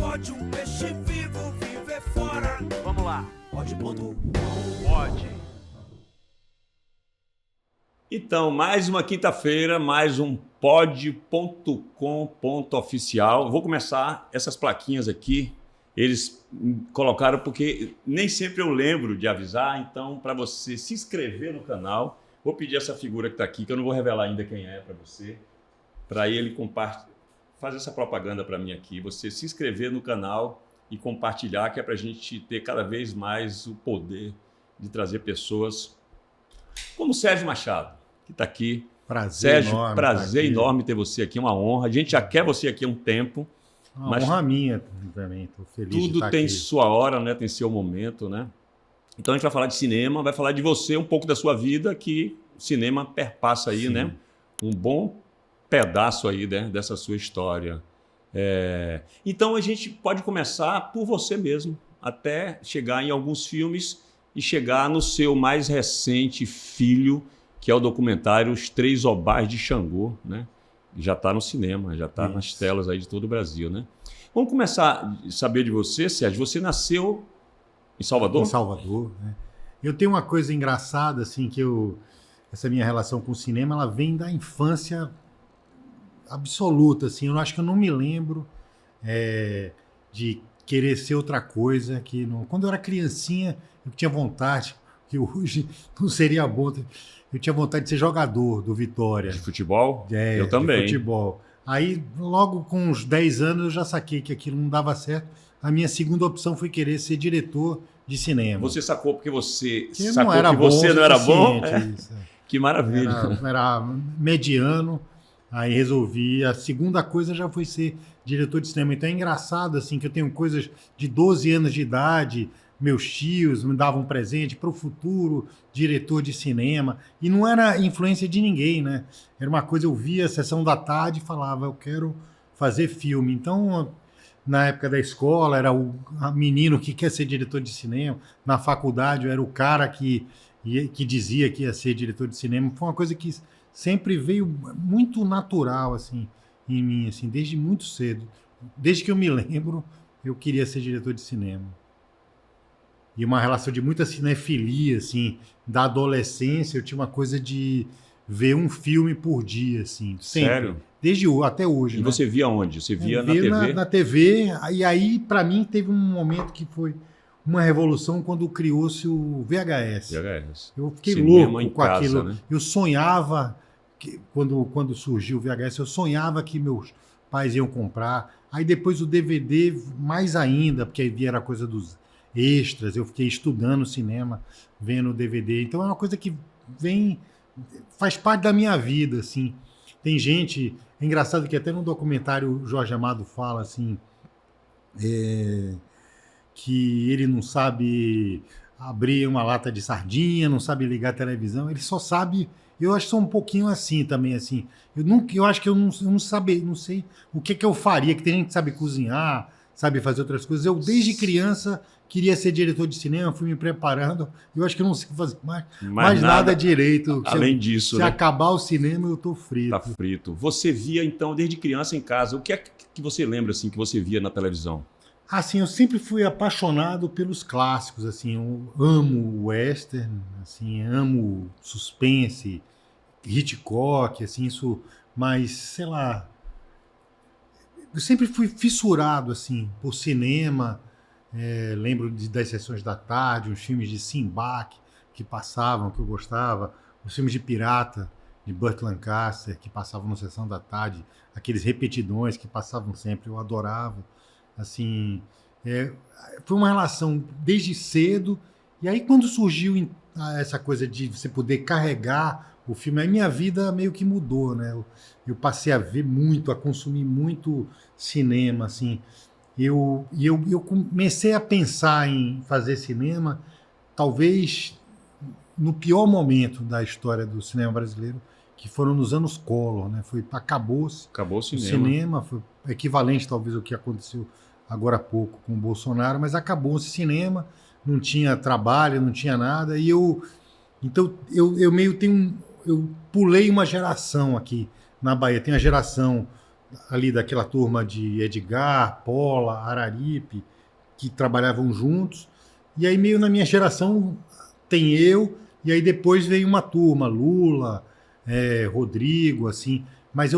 pode um peixe vivo viver fora. Vamos lá. Pode.com. Pode. Então, mais uma quinta-feira, mais um pod.com.oficial. Vou começar essas plaquinhas aqui. Eles colocaram porque nem sempre eu lembro de avisar. Então, para você se inscrever no canal, vou pedir essa figura que está aqui, que eu não vou revelar ainda quem é para você, para ele fazer essa propaganda para mim aqui. Você se inscrever no canal e compartilhar, que é para a gente ter cada vez mais o poder de trazer pessoas como Sérgio Machado, que está aqui. Prazer Sérgio, enorme, prazer tá enorme ter você aqui, uma honra. A gente já quer você aqui há um tempo. Uma mas honra minha também, estou feliz de tudo estar tem aqui. sua hora, né? Tem seu momento, né? Então a gente vai falar de cinema, vai falar de você, um pouco da sua vida, que o cinema perpassa aí, Sim. né? Um bom pedaço aí, né? Dessa sua história. Então a gente pode começar por você mesmo, até chegar em alguns filmes e chegar no seu mais recente filho, que é o documentário Os Três Obás de Xangô, né? Já está no cinema, já está nas telas aí de todo o Brasil, né? Vamos começar a saber de você, Sérgio. Você nasceu em Salvador? Em Salvador, né? Eu tenho uma coisa engraçada, assim, essa minha relação com o cinema, ela vem da infância absoluta, assim. Eu acho que eu não me lembro de querer ser outra coisa. Quando eu era criancinha, eu tinha vontade, que hoje não seria bom. Eu tinha vontade de ser jogador do Vitória. De futebol? Eu De também. futebol. Aí, logo com uns 10 anos, eu já saquei que aquilo não dava certo. A minha segunda opção foi querer ser diretor de cinema. Você sacou porque você Que sacou não era que bom você não era bom? suficiente, isso. Que maravilha. Era mediano. Aí resolvi. A segunda coisa já foi ser diretor de cinema. Então é engraçado assim que eu tenho coisas de 12 anos de idade. Meus tios me davam um presente para o futuro diretor de cinema. E não era influência de ninguém, né? Era uma coisa, eu via a sessão da tarde e falava, eu quero fazer filme. Então, na época da escola, era o menino que quer ser diretor de cinema. Na faculdade, eu era o cara que dizia que ia ser diretor de cinema. Foi uma coisa que sempre veio muito natural assim, em mim, assim, desde muito cedo. Desde que eu me lembro, eu queria ser diretor de cinema. E uma relação de muita cinefilia, assim, da adolescência, eu tinha uma coisa de ver um filme por dia, assim. Sempre. Sério? Até hoje. E né? você via onde? Você via na Ver TV? Na TV, e aí, para mim, teve um momento que foi uma revolução quando criou-se o VHS. VHS. Eu fiquei Cinema louco em com casa, aquilo. né? Eu sonhava, quando surgiu o VHS, eu sonhava que meus pais iam comprar. Aí depois o DVD, mais ainda, porque aí era coisa dos extras, eu fiquei estudando cinema, vendo o DVD. Então é uma coisa que faz parte da minha vida, assim. Tem gente, é engraçado que até no documentário o Jorge Amado fala assim, que ele não sabe abrir uma lata de sardinha, não sabe ligar a televisão, ele só sabe. Eu acho que sou um pouquinho assim também, assim. Eu acho que eu não sei o que eu faria, que tem gente que sabe cozinhar, sabe fazer outras coisas. Eu, desde criança, queria ser diretor de cinema, fui me preparando. Eu acho que eu não sei fazer mais nada direito. Além disso, se né? acabar o cinema, eu tô frito. Tá frito. Você via, então, desde criança em casa, o que é que você lembra, assim, que você via na televisão? Assim, eu sempre fui apaixonado pelos clássicos, assim, eu amo o western, assim, amo suspense, Hitchcock, assim, isso, mas, sei lá, eu sempre fui fissurado, assim, por cinema. Lembro das sessões da tarde, os filmes de Sinbad que passavam, que eu gostava, os filmes de pirata, de Burt Lancaster, que passavam na sessão da tarde, aqueles repetidões que passavam sempre, eu adorava. Assim, foi uma relação desde cedo, e aí quando surgiu essa coisa de você poder carregar o filme, aí minha vida meio que mudou, né? Eu passei a ver muito, a consumir muito cinema, assim. Eu comecei a pensar em fazer cinema, talvez no pior momento da história do cinema brasileiro, que foram nos anos Collor, né? Acabou o cinema, foi equivalente talvez ao que aconteceu agora há pouco com o Bolsonaro, mas acabou o cinema, não tinha trabalho, não tinha nada, e eu meio eu pulei uma geração aqui na Bahia. Tem a geração ali daquela turma de Edgar, Pola, Araripe, que trabalhavam juntos. E aí, meio na minha geração, tem eu, e aí depois veio uma turma, Lula, Rodrigo, assim. Mas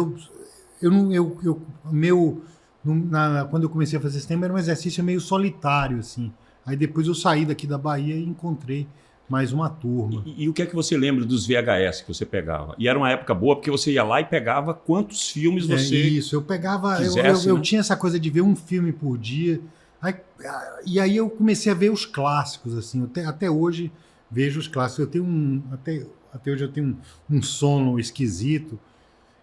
quando eu comecei a fazer cinema, era um exercício meio solitário, assim. Aí depois eu saí daqui da Bahia e encontrei mais uma turma. E o que é que você lembra dos VHS que você pegava? E era uma época boa porque você ia lá e pegava quantos filmes você Isso, eu pegava. quisesse, Eu né? tinha essa coisa de ver um filme por dia. E aí eu comecei a ver os clássicos, assim. Até hoje vejo os clássicos. Eu tenho até hoje eu tenho um sono esquisito.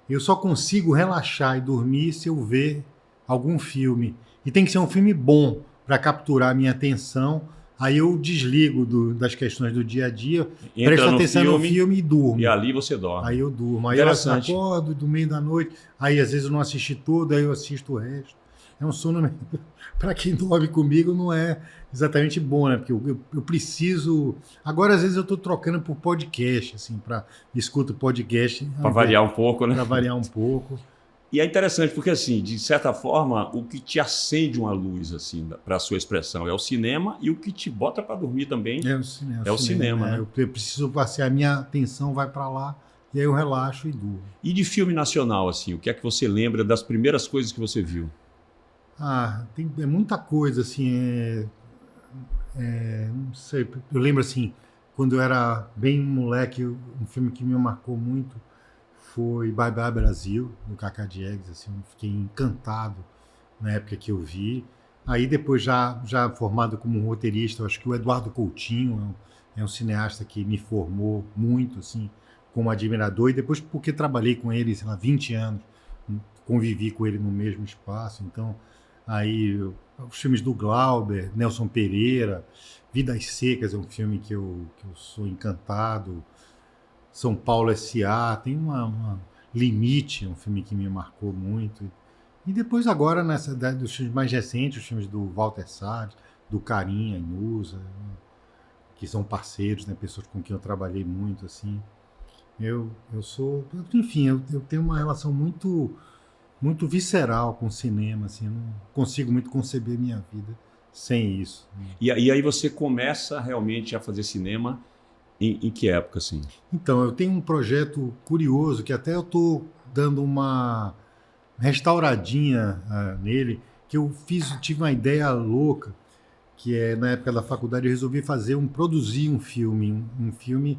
Eu só consigo relaxar e dormir se eu ver algum filme. E tem que ser um filme bom para capturar a minha atenção. Aí eu desligo das questões do dia a dia, Entra presto no atenção no filme filme e durmo. e ali você dorme. Aí eu durmo. Aí eu Interessante. acordo do meio da noite. Aí às vezes eu não assisti todo, aí eu assisto o resto. É um sono. Para quem dorme comigo não é exatamente bom, né? Porque eu preciso. Agora às vezes eu estou trocando por podcast, assim, escuto podcast. Para variar um pouco, né? Para variar um pouco. E é interessante porque, assim, de certa forma, o que te acende uma luz, assim, para a sua expressão é o cinema, e o que te bota para dormir também É o cinema, né? Eu preciso passear, a minha atenção vai para lá, e aí eu relaxo e durmo. E de filme nacional, assim, o que é que você lembra das primeiras coisas que você viu? É muita coisa, assim, não sei, eu lembro, assim, quando eu era bem moleque, um filme que me marcou muito foi Bye Bye Brasil, do Cacá Diegues, assim, eu fiquei encantado na época que eu vi. Aí depois, já formado como roteirista, eu acho que o Eduardo Coutinho é um cineasta que me formou muito, assim, como admirador, e depois porque trabalhei com ele, sei lá, 20 anos, convivi com ele no mesmo espaço, então, aí, os filmes do Glauber, Nelson Pereira, Vidas Secas é um filme que eu sou encantado, São Paulo S.A., tem uma Limite, um filme que me marcou muito. E depois agora, dos filmes mais recentes, os filmes do Walter Salles, do Carinha, Inusa, que são parceiros, né, pessoas com quem eu trabalhei muito, assim. Enfim, eu tenho uma relação muito, muito visceral com o cinema, assim, eu não consigo muito conceber minha vida sem isso. E aí você começa realmente a fazer cinema em que época, assim? Então, eu tenho um projeto curioso, que até eu estou dando uma restauradinha nele, que tive uma ideia louca, que na época da faculdade eu resolvi produzir um filme,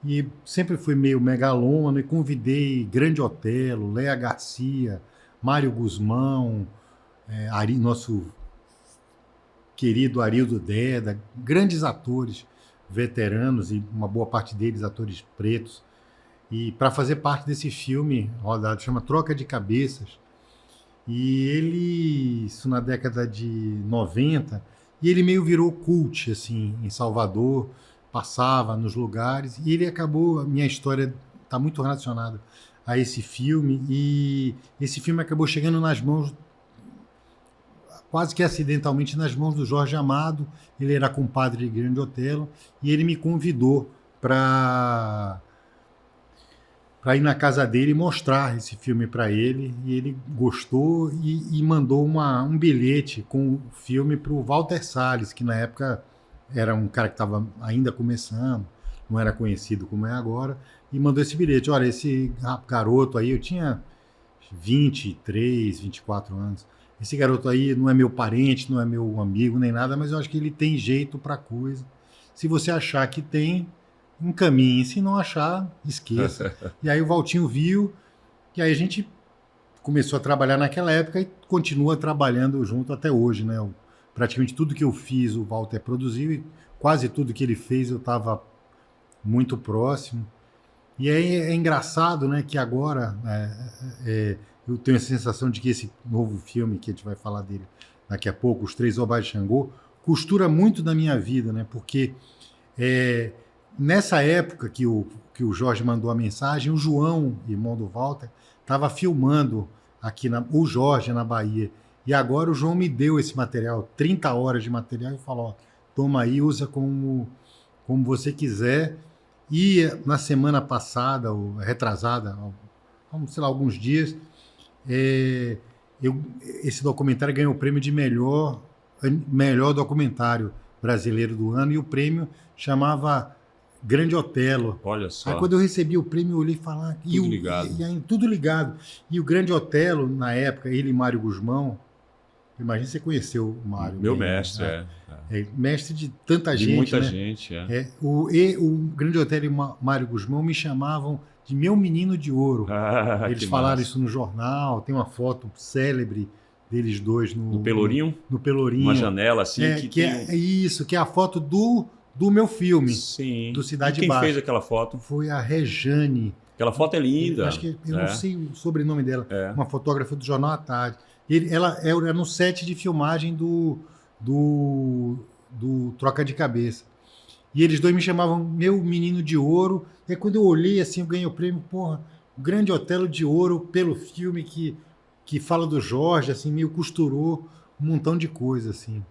e sempre fui meio megalômano, e convidei Grande Otelo, Léa Garcia, Mário Guzmão, nosso querido Arildo Deda, grandes atores veteranos, e uma boa parte deles atores pretos, e para fazer parte desse filme rodado, chama Troca de Cabeças, e isso na década de 90, e ele meio virou cult, assim, em Salvador, passava nos lugares, e a minha história está muito relacionada a esse filme, e esse filme acabou chegando nas mãos, quase que acidentalmente, nas mãos do Jorge Amado. Ele era compadre de Grande Otelo, e ele me convidou para ir na casa dele e mostrar esse filme para ele, e ele gostou e mandou um bilhete com o filme para o Walter Salles, que na época era um cara que estava ainda começando, não era conhecido como é agora, e mandou esse bilhete. Olha, esse garoto aí, eu tinha 23, 24 anos, esse garoto aí não é meu parente, não é meu amigo nem nada, mas eu acho que ele tem jeito para coisa. Se você achar que tem, encaminhe. Se não achar, esqueça. E aí o Valtinho viu, e aí a gente começou a trabalhar naquela época e continua trabalhando junto até hoje, né? Praticamente tudo que eu fiz o Walter produziu, e quase tudo que ele fez eu estava muito próximo. E aí é engraçado, né, que agora eu tenho a sensação de que esse novo filme, que a gente vai falar dele daqui a pouco, Os Três Ovais de Xangô, costura muito da minha vida, né? Porque nessa época que o Jorge mandou a mensagem, o João, irmão do Walter, estava filmando aqui o Jorge na Bahia. E agora o João me deu esse material, 30 horas de material, e falou: ó, toma aí, usa como você quiser. E na semana passada, ou retrasada, sei lá, alguns dias, Esse documentário ganhou o prêmio de melhor documentário brasileiro do ano, e o prêmio chamava Grande Otelo. Olha só. Aí quando eu recebi o prêmio, eu olhei e falei... Tudo ligado. Tudo ligado. E o Grande Otelo, na época, ele e Mário Guzmão, imagina você conheceu o Mário. Meu bem, mestre, né? é. Mestre de tanta De gente, muita né? gente, O Grande Otelo e Mário Guzmão me chamavam de meu menino de ouro. Eles Que falaram massa. isso no jornal, tem uma foto célebre deles dois No Pelourinho? No Pelourinho. Uma janela assim que é isso, que é a foto do meu filme. Sim. do Cidade e quem Baixa. fez aquela foto? Foi a Rejane. Aquela foto é linda. Acho que eu não sei o sobrenome dela. É. Uma fotógrafa do Jornal à Tarde. Ela era no set de filmagem do Troca de Cabeça. E eles dois me chamavam meu menino de ouro. E aí, quando eu olhei assim, eu ganhei o prêmio, porra, o Grande Otelo de Ouro pelo filme que fala do Jorge, assim, meio costurou um montão de coisa, assim.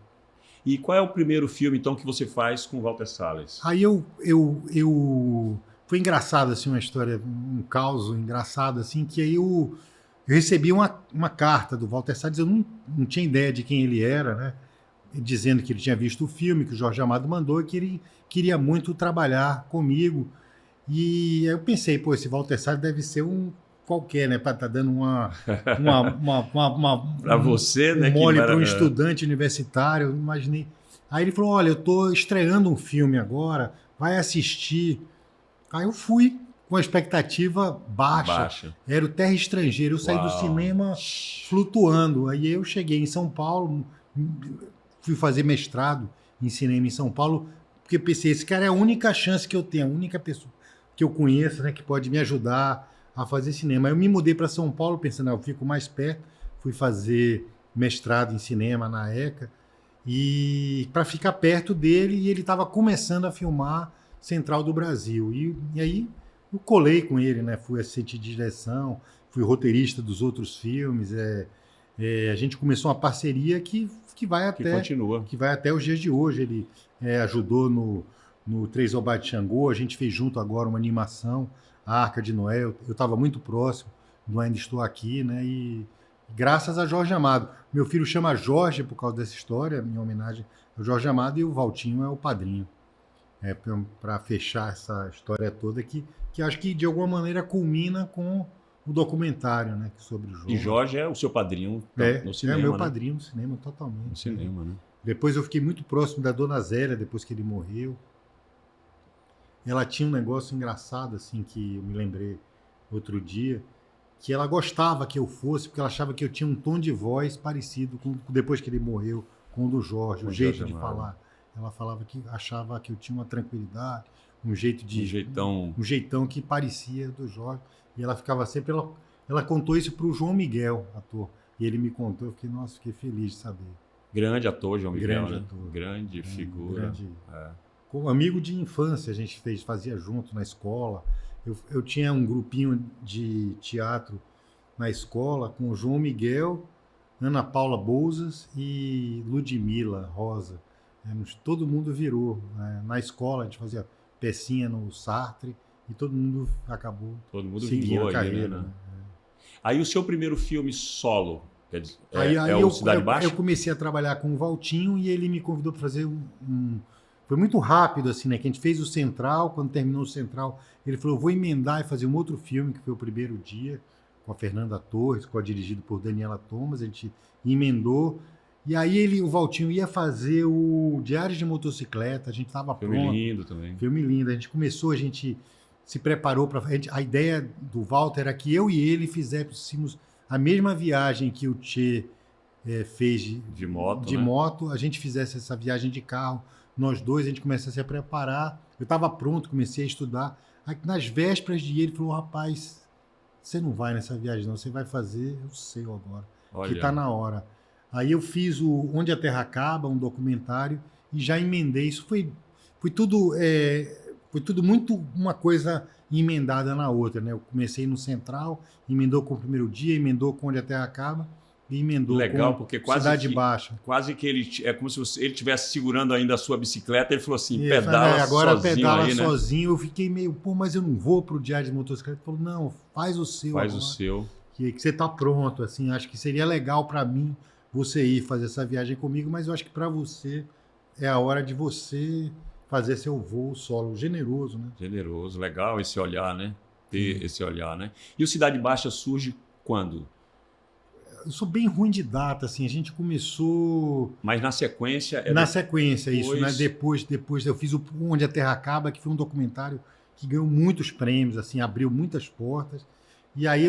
E qual é o primeiro filme, então, que você faz com o Walter Salles? Aí foi engraçado, assim, uma história, um caos engraçado, assim, que aí eu recebi uma carta do Walter Salles, eu não tinha ideia de quem ele era, né? Dizendo que ele tinha visto o filme, que o Jorge Amado mandou, e que ele queria muito trabalhar comigo. E aí eu pensei, pô, esse Walter Salles deve ser um qualquer, né? Para estar dando Para você, né? Mole para um estudante universitário, eu imaginei. Aí ele falou, olha, eu estou estreando um filme agora, vai assistir. Aí eu fui com a expectativa baixa. Era o Terra Estrangeira. Eu saí do cinema flutuando. Aí eu cheguei em São Paulo, fui fazer mestrado em cinema em São Paulo, porque pensei, esse cara é a única chance que eu tenho, a única pessoa que eu conheço, né, que pode me ajudar a fazer cinema. Aí eu me mudei para São Paulo, pensando, eu fico mais perto, fui fazer mestrado em cinema na ECA, e para ficar perto dele, e ele estava começando a filmar Central do Brasil. E aí eu colei com ele, né? Fui assistente de direção, fui roteirista dos outros filmes. A gente começou uma parceria que vai até os dias de hoje. Ele ajudou no Três Obá de Xangô, a gente fez junto agora uma animação, a Arca de Noé. Eu estava muito próximo do Ainda Estou Aqui, né? E graças a Jorge Amado. Meu filho chama Jorge por causa dessa história, minha homenagem ao Jorge Amado, e o Valtinho é o padrinho. Para fechar essa história toda que acho que de alguma maneira culmina com o documentário, né, sobre o Jorge. E Jorge é o seu padrinho no cinema, é meu né? padrinho no cinema, totalmente. No cinema, né? Depois eu fiquei muito próximo da Dona Zélia, depois que ele morreu. Ela tinha um negócio engraçado, assim, que eu me lembrei outro dia, que ela gostava que eu fosse, porque ela achava que eu tinha um tom de voz parecido com, depois que ele morreu, com o do Jorge, o jeito de falar. Ela falava que achava que eu tinha uma tranquilidade, um jeitão que parecia do Jorge. E ela ficava sempre... Ela contou isso para o João Miguel, ator. E ele me contou, eu fiquei feliz de saber. Grande ator, João Miguel, grande né? Ator. Grande figura. Como amigo de infância, a gente fazia junto na escola. Eu tinha um grupinho de teatro na escola com o João Miguel, Ana Paula Bouzas e Ludmila Rosa. Todo mundo virou. Né? Na escola a gente fazia pecinha no Sartre e todo mundo acabou seguindo a carreira. Né? Aí o seu primeiro filme solo, quer dizer, o Cidade Baixa? Eu comecei a trabalhar com o Valtinho e ele me convidou para fazer Foi muito rápido, assim, né? Que a gente fez o Central, quando terminou o Central, ele falou, vou emendar e fazer um outro filme, que foi o Primeiro Dia, com a Fernanda Torres, dirigido por Daniela Thomas, a gente emendou. E aí o Valtinho ia fazer o Diário de Motocicleta, a gente estava pronto. Filme lindo também. Filme lindo. A gente se preparou para... A ideia do Walter era que eu e ele fizéssemos a mesma viagem que o Tchê fez de moto, né? moto, a gente fizesse essa viagem de carro, nós dois, a gente começasse a preparar. Eu estava pronto, comecei a estudar. Aí, nas vésperas de ir, ele falou, rapaz, você não vai nessa viagem não, você vai fazer o seu agora, que está na hora. Aí eu fiz o Onde a Terra Acaba, um documentário, e já emendei. Isso foi tudo muito uma coisa emendada na outra, né? Eu comecei no Central, emendou com o Primeiro Dia, emendou com Onde a Terra Acaba, e emendou com porque Cidade Baixa. Quase que é como se ele estivesse segurando ainda a sua bicicleta, ele falou assim, pedala agora sozinho pedala aí, né? sozinho. Eu fiquei meio, mas eu não vou pro Diário de Motocicleta. Ele falou, não, faz o seu. Faz agora. O seu. que você está pronto, assim, acho que seria legal para mim você ir fazer essa viagem comigo, mas eu acho que para você é a hora de você fazer seu voo solo generoso, né? Generoso, legal esse olhar, né? Ter esse olhar, né? E o Cidade Baixa surge quando? Eu sou bem ruim de data, assim, a gente começou Mas na sequência na sequência isso, né? depois- Depois eu fiz o Onde a Terra Acaba, que foi um documentário que ganhou muitos prêmios, assim, abriu muitas portas. E aí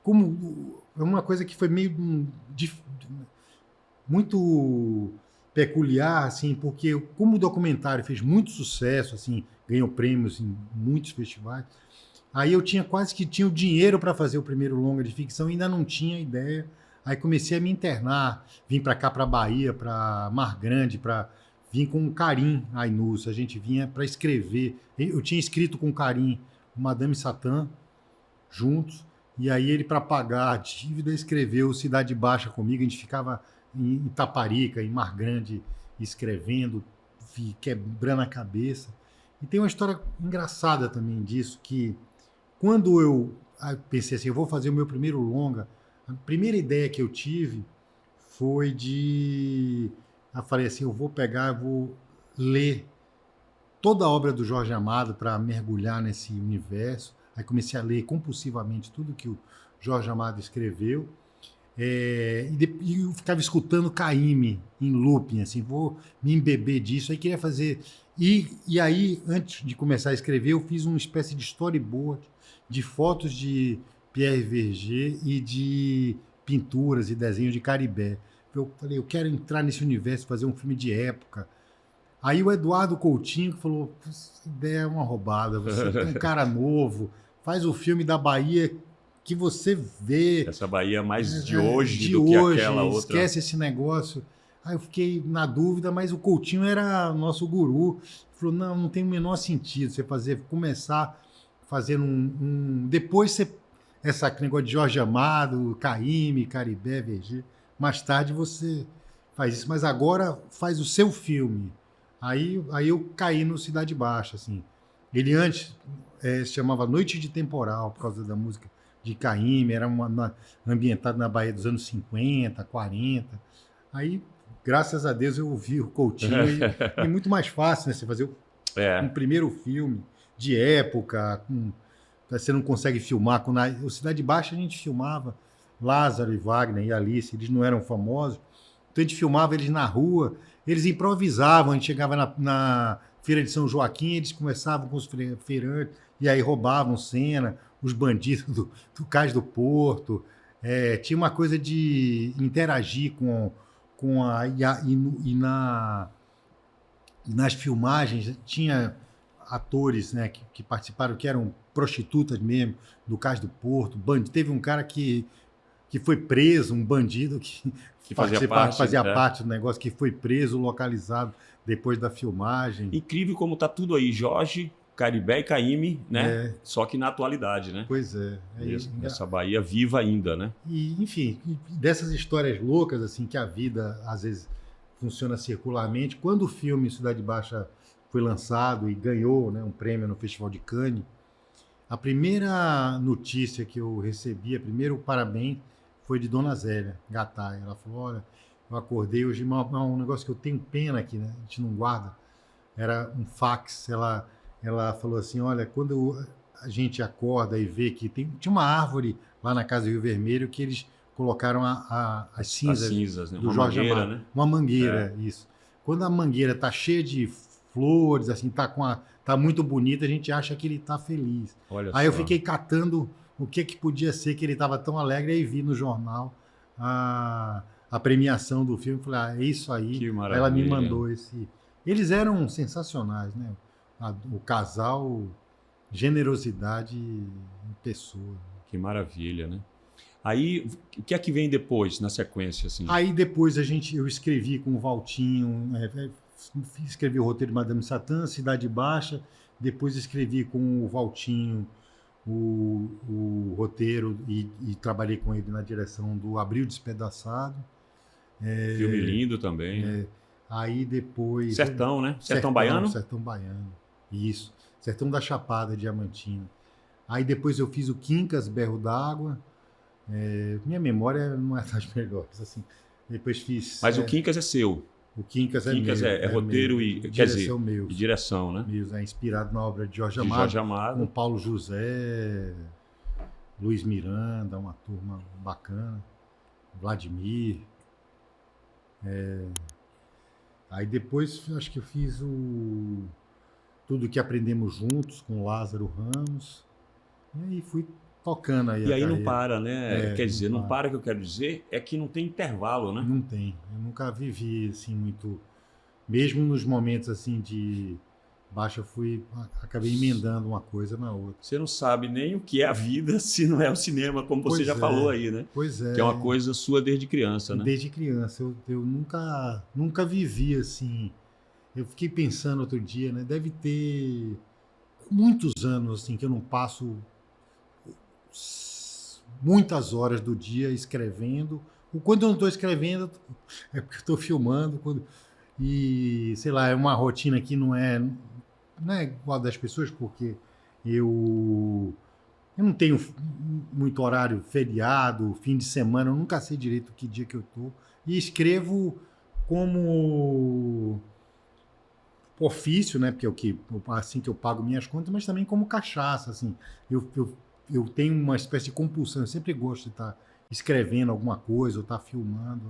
como é uma coisa que foi meio muito peculiar, assim, porque como o documentário fez muito sucesso, assim, ganhou prêmios em muitos festivais, aí eu quase que tinha o dinheiro para fazer o primeiro longa de ficção, ainda não tinha ideia. Aí comecei a me internar, vim para cá, para Bahia, para Mar Grande, vim com o Karim Ainus, a gente vinha para escrever. Eu tinha escrito com o Karim o Madame Satã juntos, e aí ele, para pagar a dívida, escreveu Cidade Baixa comigo. A gente ficava em Itaparica, em Mar Grande, escrevendo, quebrando a cabeça. E tem uma história engraçada também disso, que quando eu pensei assim, eu vou fazer o meu primeiro longa, a primeira ideia que eu tive foi eu falei assim, eu vou ler toda a obra do Jorge Amado para mergulhar nesse universo. Aí comecei a ler compulsivamente tudo que o Jorge Amado escreveu. E eu ficava escutando Caymmi em looping, assim, vou me embeber disso. Aí queria fazer. E aí, antes de começar a escrever, eu fiz uma espécie de storyboard de fotos de Pierre Verger e de pinturas e desenhos de Caribé. Eu falei, eu quero entrar nesse universo, fazer um filme de época. Aí o Eduardo Coutinho falou, essa ideia é uma roubada, você é um cara novo, faz o filme da Bahia que você vê. Essa Bahia mais de hoje do que aquela outra. Esquece esse negócio. Aí eu fiquei na dúvida, mas o Coutinho era nosso guru. Ele falou, não tem o menor sentido você começar fazendo depois essa negócio de Jorge Amado, Caymmi, Caribé, Verger. Mais tarde você faz isso, mas agora faz o seu filme. Aí eu caí no Cidade Baixa, assim. Ele antes se chamava Noite de Temporal, por causa da música de Caymmi, era ambientado na Bahia dos anos 50, 40. Aí, graças a Deus, eu ouvi o Coutinho e é muito mais fácil, né? Você fazer um primeiro filme de época, você não consegue filmar. O Cidade Baixa a gente filmava Lázaro e Wagner e Alice, eles não eram famosos, então a gente filmava eles na rua, eles improvisavam, a gente chegava na Feira de São Joaquim, eles conversavam com os feirantes, e aí roubavam cena, os bandidos do Cais do Porto. Tinha uma coisa de interagir nas filmagens, tinha atores, né, que participaram, que eram prostitutas mesmo, do Cais do Porto. Teve um cara que foi preso, um bandido que fazia parte do negócio, que foi preso, localizado depois da filmagem. Incrível como tá tudo aí, Jorge, Caribé e Caymmi, né? Só que na atualidade, né? Pois é. Essa Bahia viva ainda, né? E, enfim, dessas histórias loucas, assim, que a vida às vezes funciona circularmente. Quando o filme Cidade Baixa foi lançado e ganhou, né, um prêmio no Festival de Cannes, a primeira notícia que eu recebi, o primeiro parabéns, foi de Dona Zélia Gattai. Ela falou, olha, eu acordei hoje, um negócio que eu tenho pena aqui, né? A gente não guarda. Era um fax. Ela falou assim, olha, quando a gente acorda e vê que tinha uma árvore lá na casa do Rio Vermelho que eles colocaram as cinzas né? do Uma Jorge mangueira, Amado. né? Uma mangueira, isso. Quando a mangueira tá cheia de flores, assim, tá muito bonita, a gente acha que ele tá feliz. Olha Aí só. eu fiquei catando o que podia ser que ele estava tão alegre, aí vi no jornal a premiação do filme, falei, é isso aí. Que Aí maravilha. ela me mandou esse... Eles eram sensacionais, né? O casal, generosidade em pessoa. Que maravilha, né? Aí, o que é que vem depois, na sequência, assim? Aí depois eu escrevi com o Valtinho, escrevi o roteiro de Madame Satã, Cidade Baixa, depois escrevi com o Valtinho o roteiro e trabalhei com ele na direção do Abril Despedaçado. Filme lindo também. Né? Aí depois... Sertão, né? Sertão Baiano? Sertão Baiano, isso. Sertão da Chapada Diamantina. Aí depois eu fiz o Quincas, Berro d'Água. Minha memória não é das melhores, assim. Depois fiz... Mas o Quincas é seu. O Quincas é Quincas meu. é roteiro meu, e, quer dizer, direção meu. e direção, né? É inspirado na obra de Jorge De Amado. Jorge Com Amado. Paulo José, Luiz Miranda, uma turma bacana. Vladimir. Aí depois acho que eu fiz o Tudo que Aprendemos Juntos com Lázaro Ramos. E aí fui tocando aí E a aí não carreira. para, né? Quer dizer, não para. para, que eu quero dizer é que não tem intervalo, né? Não tem. Eu nunca vivi assim muito. Mesmo nos momentos assim de baixa, acabei emendando uma coisa na outra. Você não sabe nem o que é a vida se não é o cinema, como você Pois já é. falou aí, né? Pois é. Que é uma coisa sua desde criança, né? Desde criança. Eu nunca vivi assim. Eu fiquei pensando outro dia, né? Deve ter muitos anos assim que eu não passo muitas horas do dia escrevendo. Quando eu não estou escrevendo, é porque eu estou filmando. E, sei lá, é uma rotina que não é igual a das pessoas, porque eu não tenho muito horário, feriado, fim de semana, eu nunca sei direito que dia que eu estou. E escrevo como ofício, né? Porque é assim que eu pago minhas contas, mas também como cachaça, assim. Eu tenho uma espécie de compulsão, eu sempre gosto de estar escrevendo alguma coisa, ou estar filmando.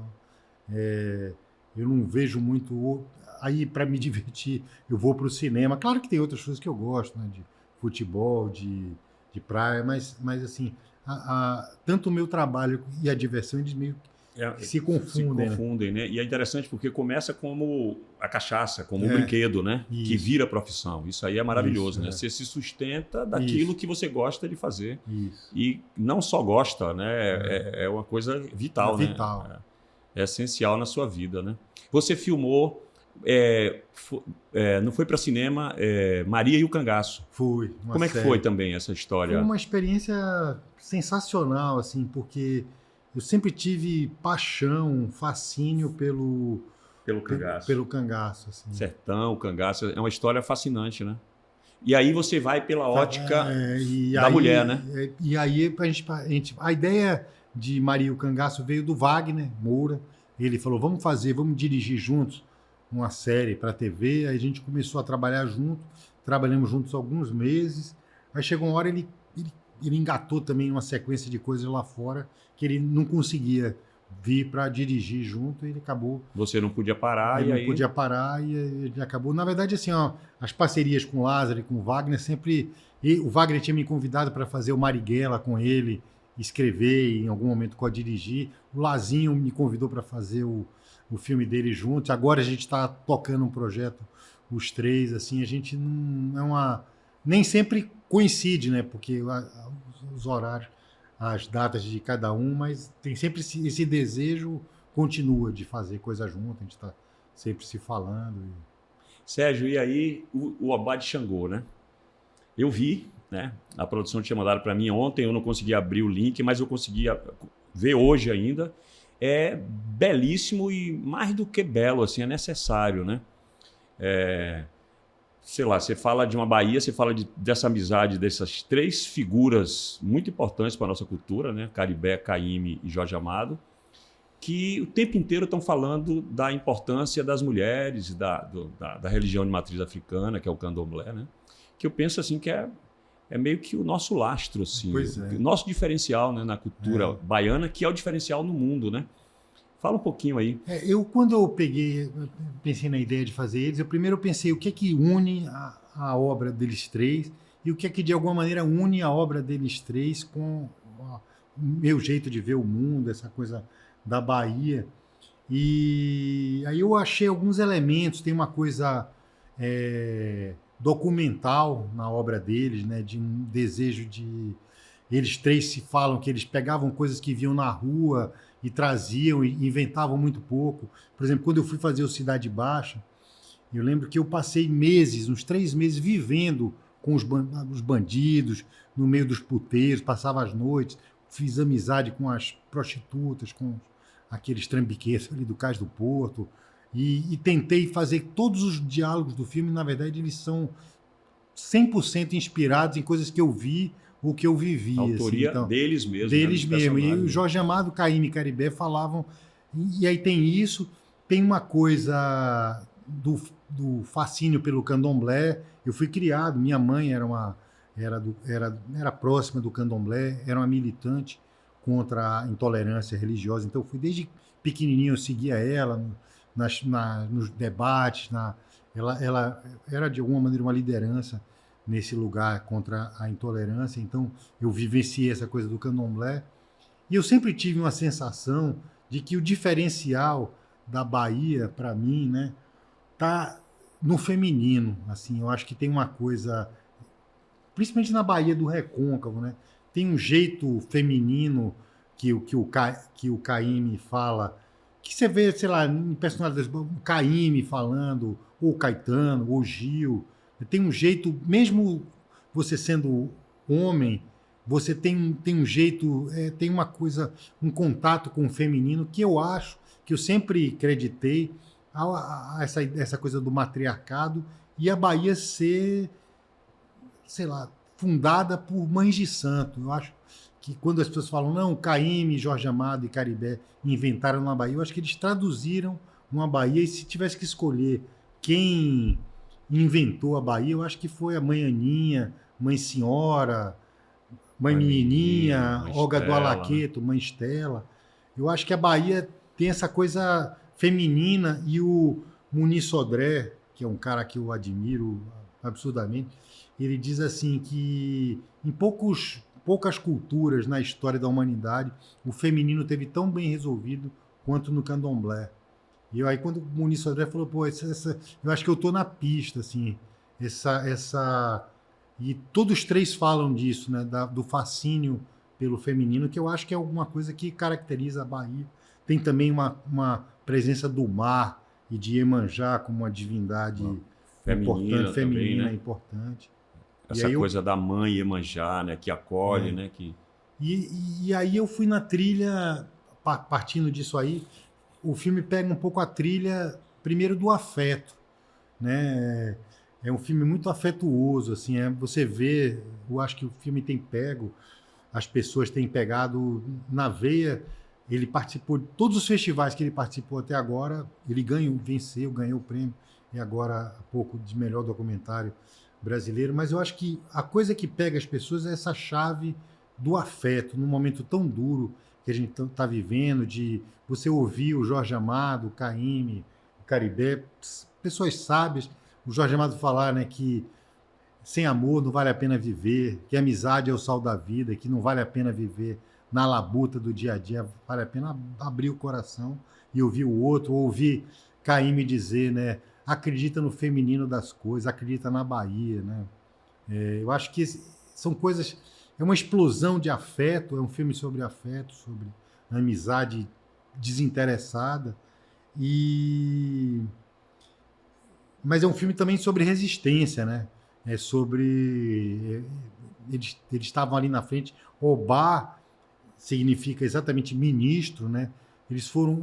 Eu não vejo muito... Aí, para me divertir, eu vou para o cinema. Claro que tem outras coisas que eu gosto, né? De futebol, de praia, mas assim, tanto o meu trabalho e a diversão, eles meio que se confundem. Se confundem, né? E é interessante porque começa como a cachaça, como um É, brinquedo, né? isso. Que vira profissão. Isso aí é maravilhoso, Isso, né? é. Você se sustenta daquilo Isso. que você gosta de fazer. Isso. E não só gosta, né? É uma coisa vital, né? Vital. É essencial na sua vida, né? Você filmou, não foi para cinema, Maria e o Cangaço. Foi. Como é que foi também essa história? Foi uma experiência sensacional, assim, porque eu sempre tive paixão, fascínio pelo Cangaço. pelo cangaço. Assim. Sertão, Cangaço, é uma história fascinante, né? E aí você vai pela ótica da aí, mulher, né? E aí a ideia de Maria e o Cangaço veio do Wagner Moura. Ele falou, vamos dirigir juntos uma série para a TV. Aí a gente começou a trabalhar junto, trabalhamos juntos alguns meses. Aí chegou uma hora, ele engatou também uma sequência de coisas lá fora que ele não conseguia vir para dirigir junto, e ele acabou... Você não podia parar, não podia parar, e ele acabou... Na verdade, assim, ó, as parcerias com o Lázaro e com o Wagner sempre... O Wagner tinha me convidado para fazer o Marighella com ele, escrever e em algum momento co-dirigir. O Lazinho me convidou para fazer o filme dele juntos. Agora a gente está tocando um projeto, os três, assim, a gente não... Nem sempre coincide, né? Porque os horários, as datas de cada um, mas tem sempre esse desejo, continua de fazer coisa junto, a gente está sempre se falando. Sérgio, e aí o Obá de Xangô, né? Eu vi, né? A produção tinha mandado para mim ontem, eu não consegui abrir o link, mas eu consegui ver hoje ainda. É belíssimo e mais do que belo, assim, é necessário, né? Sei lá, você fala de uma Bahia, você fala dessa amizade dessas três figuras muito importantes para a nossa cultura, né? Caribé, Caymmi e Jorge Amado, que o tempo inteiro estão falando da importância das mulheres, da religião de matriz africana, que é o candomblé, né? Que eu penso assim que é meio que o nosso lastro, assim, o nosso diferencial, né, na cultura baiana, que é o diferencial no mundo, né? Fala um pouquinho aí. Quando eu pensei na ideia de fazer eles, eu primeiro pensei o que é que une a obra deles três e o que é que de alguma maneira une a obra deles três com o meu jeito de ver o mundo, essa coisa da Bahia. E aí eu achei alguns elementos, tem uma coisa documental na obra deles, né, de um desejo de... Eles três se falam que eles pegavam coisas que viam na rua e traziam e inventavam muito pouco. Por exemplo, quando eu fui fazer o Cidade Baixa, eu lembro que eu passei uns 3 meses vivendo com os bandidos, no meio dos puteiros, passava as noites, fiz amizade com as prostitutas, com aqueles trambiqueiros ali do Cais do Porto, e tentei fazer todos os diálogos do filme, na verdade, eles são 100% inspirados em coisas que eu vi o que eu vivi. A autoria assim, então, deles mesmo. deles né, dos mesmo. E o personagens. Jorge Amado, Caymmi e Caribé falavam. E aí tem isso, tem uma coisa do fascínio pelo candomblé. Eu fui criado, minha mãe era próxima do candomblé, era uma militante contra a intolerância religiosa. Então eu fui desde pequenininho, eu seguia ela nos debates. Ela era de alguma maneira uma liderança nesse lugar contra a intolerância. Então eu vivenciei essa coisa do candomblé. E eu sempre tive uma sensação de que o diferencial da Bahia, para mim, né, tá no feminino. Assim, eu acho que tem uma coisa, principalmente na Bahia do Recôncavo, né, tem um jeito feminino que o Caymmi fala, que você vê, sei lá, em personagens, o Caymmi falando, ou o Caetano, ou o Gil. Tem um jeito, mesmo você sendo homem, você tem um jeito, tem uma coisa, um contato com o feminino que eu acho, que eu sempre acreditei a essa coisa do matriarcado e a Bahia ser, sei lá, fundada por mães de santo. Eu acho que quando as pessoas falam, não, Caymmi, Jorge Amado e Caribé inventaram uma Bahia, eu acho que eles traduziram uma Bahia, e se tivesse que escolher quem inventou a Bahia, eu acho que foi a Mãe Aninha, Mãe Senhora, Mãe Menininha, Mãe Olga do Estela, né? Alaqueto, Mãe Estela. Eu acho que a Bahia tem essa coisa feminina, e o Muniz Sodré, que é um cara que eu admiro absurdamente, ele diz assim que em poucas culturas na história da humanidade o feminino teve tão bem resolvido quanto no candomblé. E aí quando o Muniz Sodré falou, pô, eu acho que eu tô na pista, assim, e todos os três falam disso, né, do fascínio pelo feminino, que eu acho que é alguma coisa que caracteriza a Bahia. Tem também uma presença do mar e de Iemanjá como uma divindade Feminina importante, também, feminina né? importante. Essa coisa da mãe Iemanjá, né? Que acolhe, né? Que... E aí eu fui na trilha, partindo disso aí, o filme pega um pouco a trilha, primeiro, do afeto, né? É um filme muito afetuoso, assim, você vê, eu acho que o filme tem pego, as pessoas têm pegado na veia. Ele participou de todos os festivais que ele participou até agora, ele venceu, ganhou o prêmio, e agora há pouco de melhor documentário brasileiro. Mas eu acho que a coisa que pega as pessoas é essa chave do afeto, num momento tão duro que a gente está vivendo, de você ouvir o Jorge Amado, o Caymmi, o Caribé, pessoas sábias, o Jorge Amado falar, né, que sem amor não vale a pena viver, que a amizade é o sal da vida, que não vale a pena viver na labuta do dia a dia, vale a pena abrir o coração e ouvir o outro, ouvir Caymmi dizer, né, acredita no feminino das coisas, acredita na Bahia, né? Eu acho que são coisas, é uma explosão de afeto, é um filme sobre afeto, sobre amizade desinteressada, mas é um filme também sobre resistência, né? É sobre eles estavam ali na frente. Obá significa exatamente ministro, né? Eles foram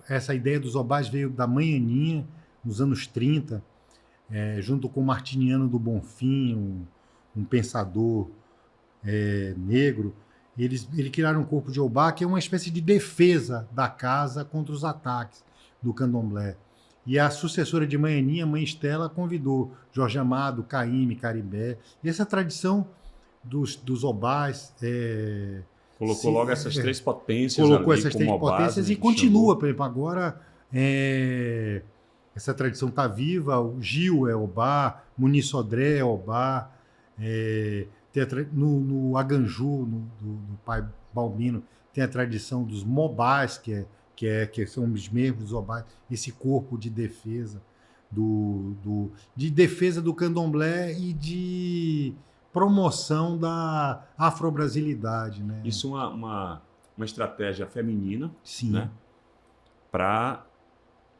essa ideia dos Obás veio da Mãe Aninha nos anos 30, junto com Martiniano do Bonfim, um pensador negro. Eles criaram um corpo de Obá, que é uma espécie de defesa da casa contra os ataques do candomblé. E a sucessora de Mãe Aninha, Mãe Estela, convidou Jorge Amado, Caymmi, Caribé. E essa tradição dos Obás... Colocou logo essas três potências colocou ali essas como três potências base, e continua. Por exemplo, agora essa tradição está viva. O Gil é Obá, Muniz Sodré é Obá, no Aganju, do pai Balbino, tem a tradição dos Mobás, que são os membros dos Obás, esse corpo de defesa de defesa do candomblé e de promoção da afro-brasilidade, né? Isso é uma estratégia feminina, Sim. Né? Para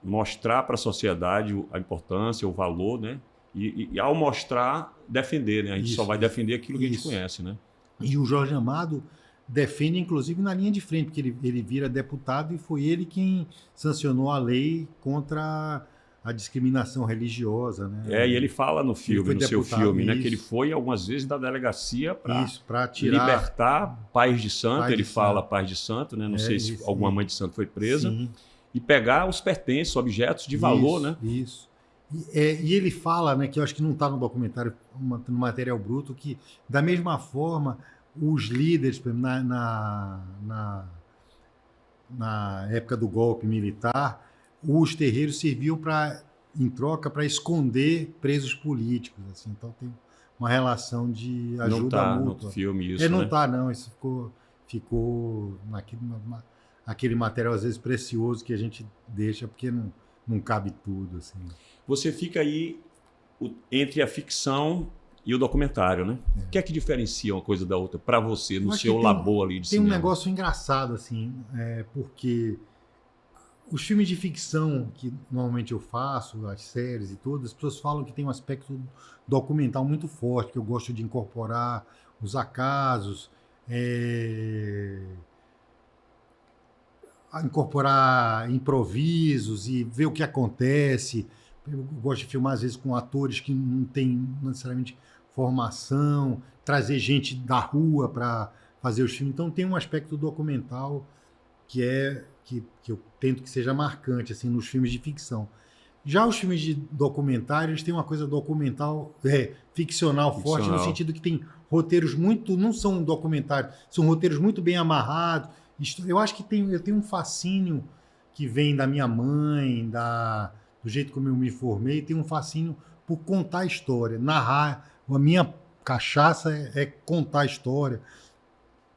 mostrar para a sociedade a importância, o valor, né? E ao mostrar, defender, né? A gente só vai defender aquilo que a gente conhece, né? E o Jorge Amado defende, inclusive, na linha de frente, porque ele vira deputado e foi ele quem sancionou a lei contra a discriminação religiosa, né? E ele fala no filme, foi no seu deputado, filme, né, isso. que ele foi algumas vezes da delegacia para Isso, para tirar... libertar pais de santo, Pais ele de fala santo. pais de santo, né? Não sei se isso, alguma mãe de santo foi presa, Sim, e pegar os pertences, objetos de valor, isso, né? Isso. E ele fala, né, que eu acho que não está no documentário, no material bruto, que da mesma forma os líderes, por exemplo, na época do golpe militar, os terreiros serviam em troca para esconder presos políticos, assim. Então tem uma relação de Não ajuda tá no mútua. filme isso, Não né? tá, não. Isso ficou aquele material às vezes precioso que a gente deixa porque não cabe tudo, assim. Você fica aí entre a ficção e o documentário, né? O que é que diferencia uma coisa da outra para você, no Eu acho seu que labor ali de Tem um cinema? negócio engraçado, assim, porque os filmes de ficção que normalmente eu faço, as séries e tudo, as pessoas falam que tem um aspecto documental muito forte, que eu gosto de incorporar os acasos, incorporar improvisos e ver o que acontece. Eu gosto de filmar, às vezes, com atores que não têm necessariamente formação, trazer gente da rua para fazer os filmes. Então, tem um aspecto documental que eu tento que seja marcante assim, nos filmes de ficção. Já os filmes de documentário, eles têm uma coisa documental, ficcional forte, no sentido que tem roteiros muito... Não são documentários, são roteiros muito bem amarrados. Eu acho que eu tenho um fascínio que vem da minha mãe, do jeito como eu me formei, tem um fascínio por contar história, narrar. A minha cachaça é contar história.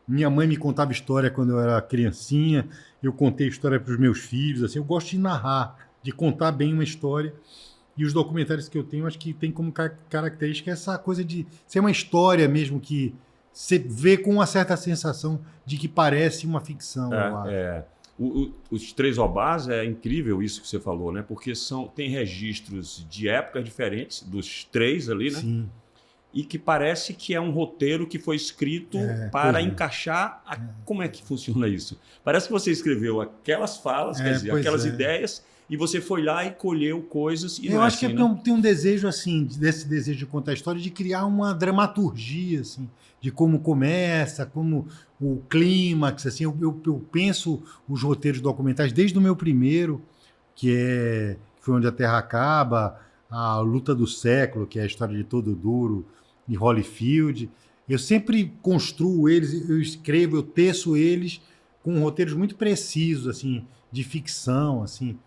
Minha mãe me contava história quando eu era criancinha, eu contei história para os meus filhos. Assim, eu gosto de narrar, de contar bem uma história. E os documentários que eu tenho, acho que tem como característica essa coisa de ser uma história mesmo que você vê com uma certa sensação de que parece uma ficção. Eu acho. Os Três Obás é incrível isso que você falou, né? Porque tem registros de épocas diferentes, dos três ali, né? Sim. E que parece que é um roteiro que foi escrito para encaixar... Como é que funciona isso? Parece que você escreveu aquelas falas, quer dizer, aquelas ideias, e você foi lá e colheu coisas. E eu acho assim, que tem um desejo, assim, desse desejo de contar a história, de criar uma dramaturgia, assim, de como começa, como o clímax, assim. Eu penso os roteiros documentais desde o meu primeiro, que foi Onde a Terra Acaba, a Luta do Século, que é a história de Todo Duro e Holyfield. Eu sempre construo eles, eu escrevo, eu teço eles com roteiros muito precisos, assim, de ficção, assim.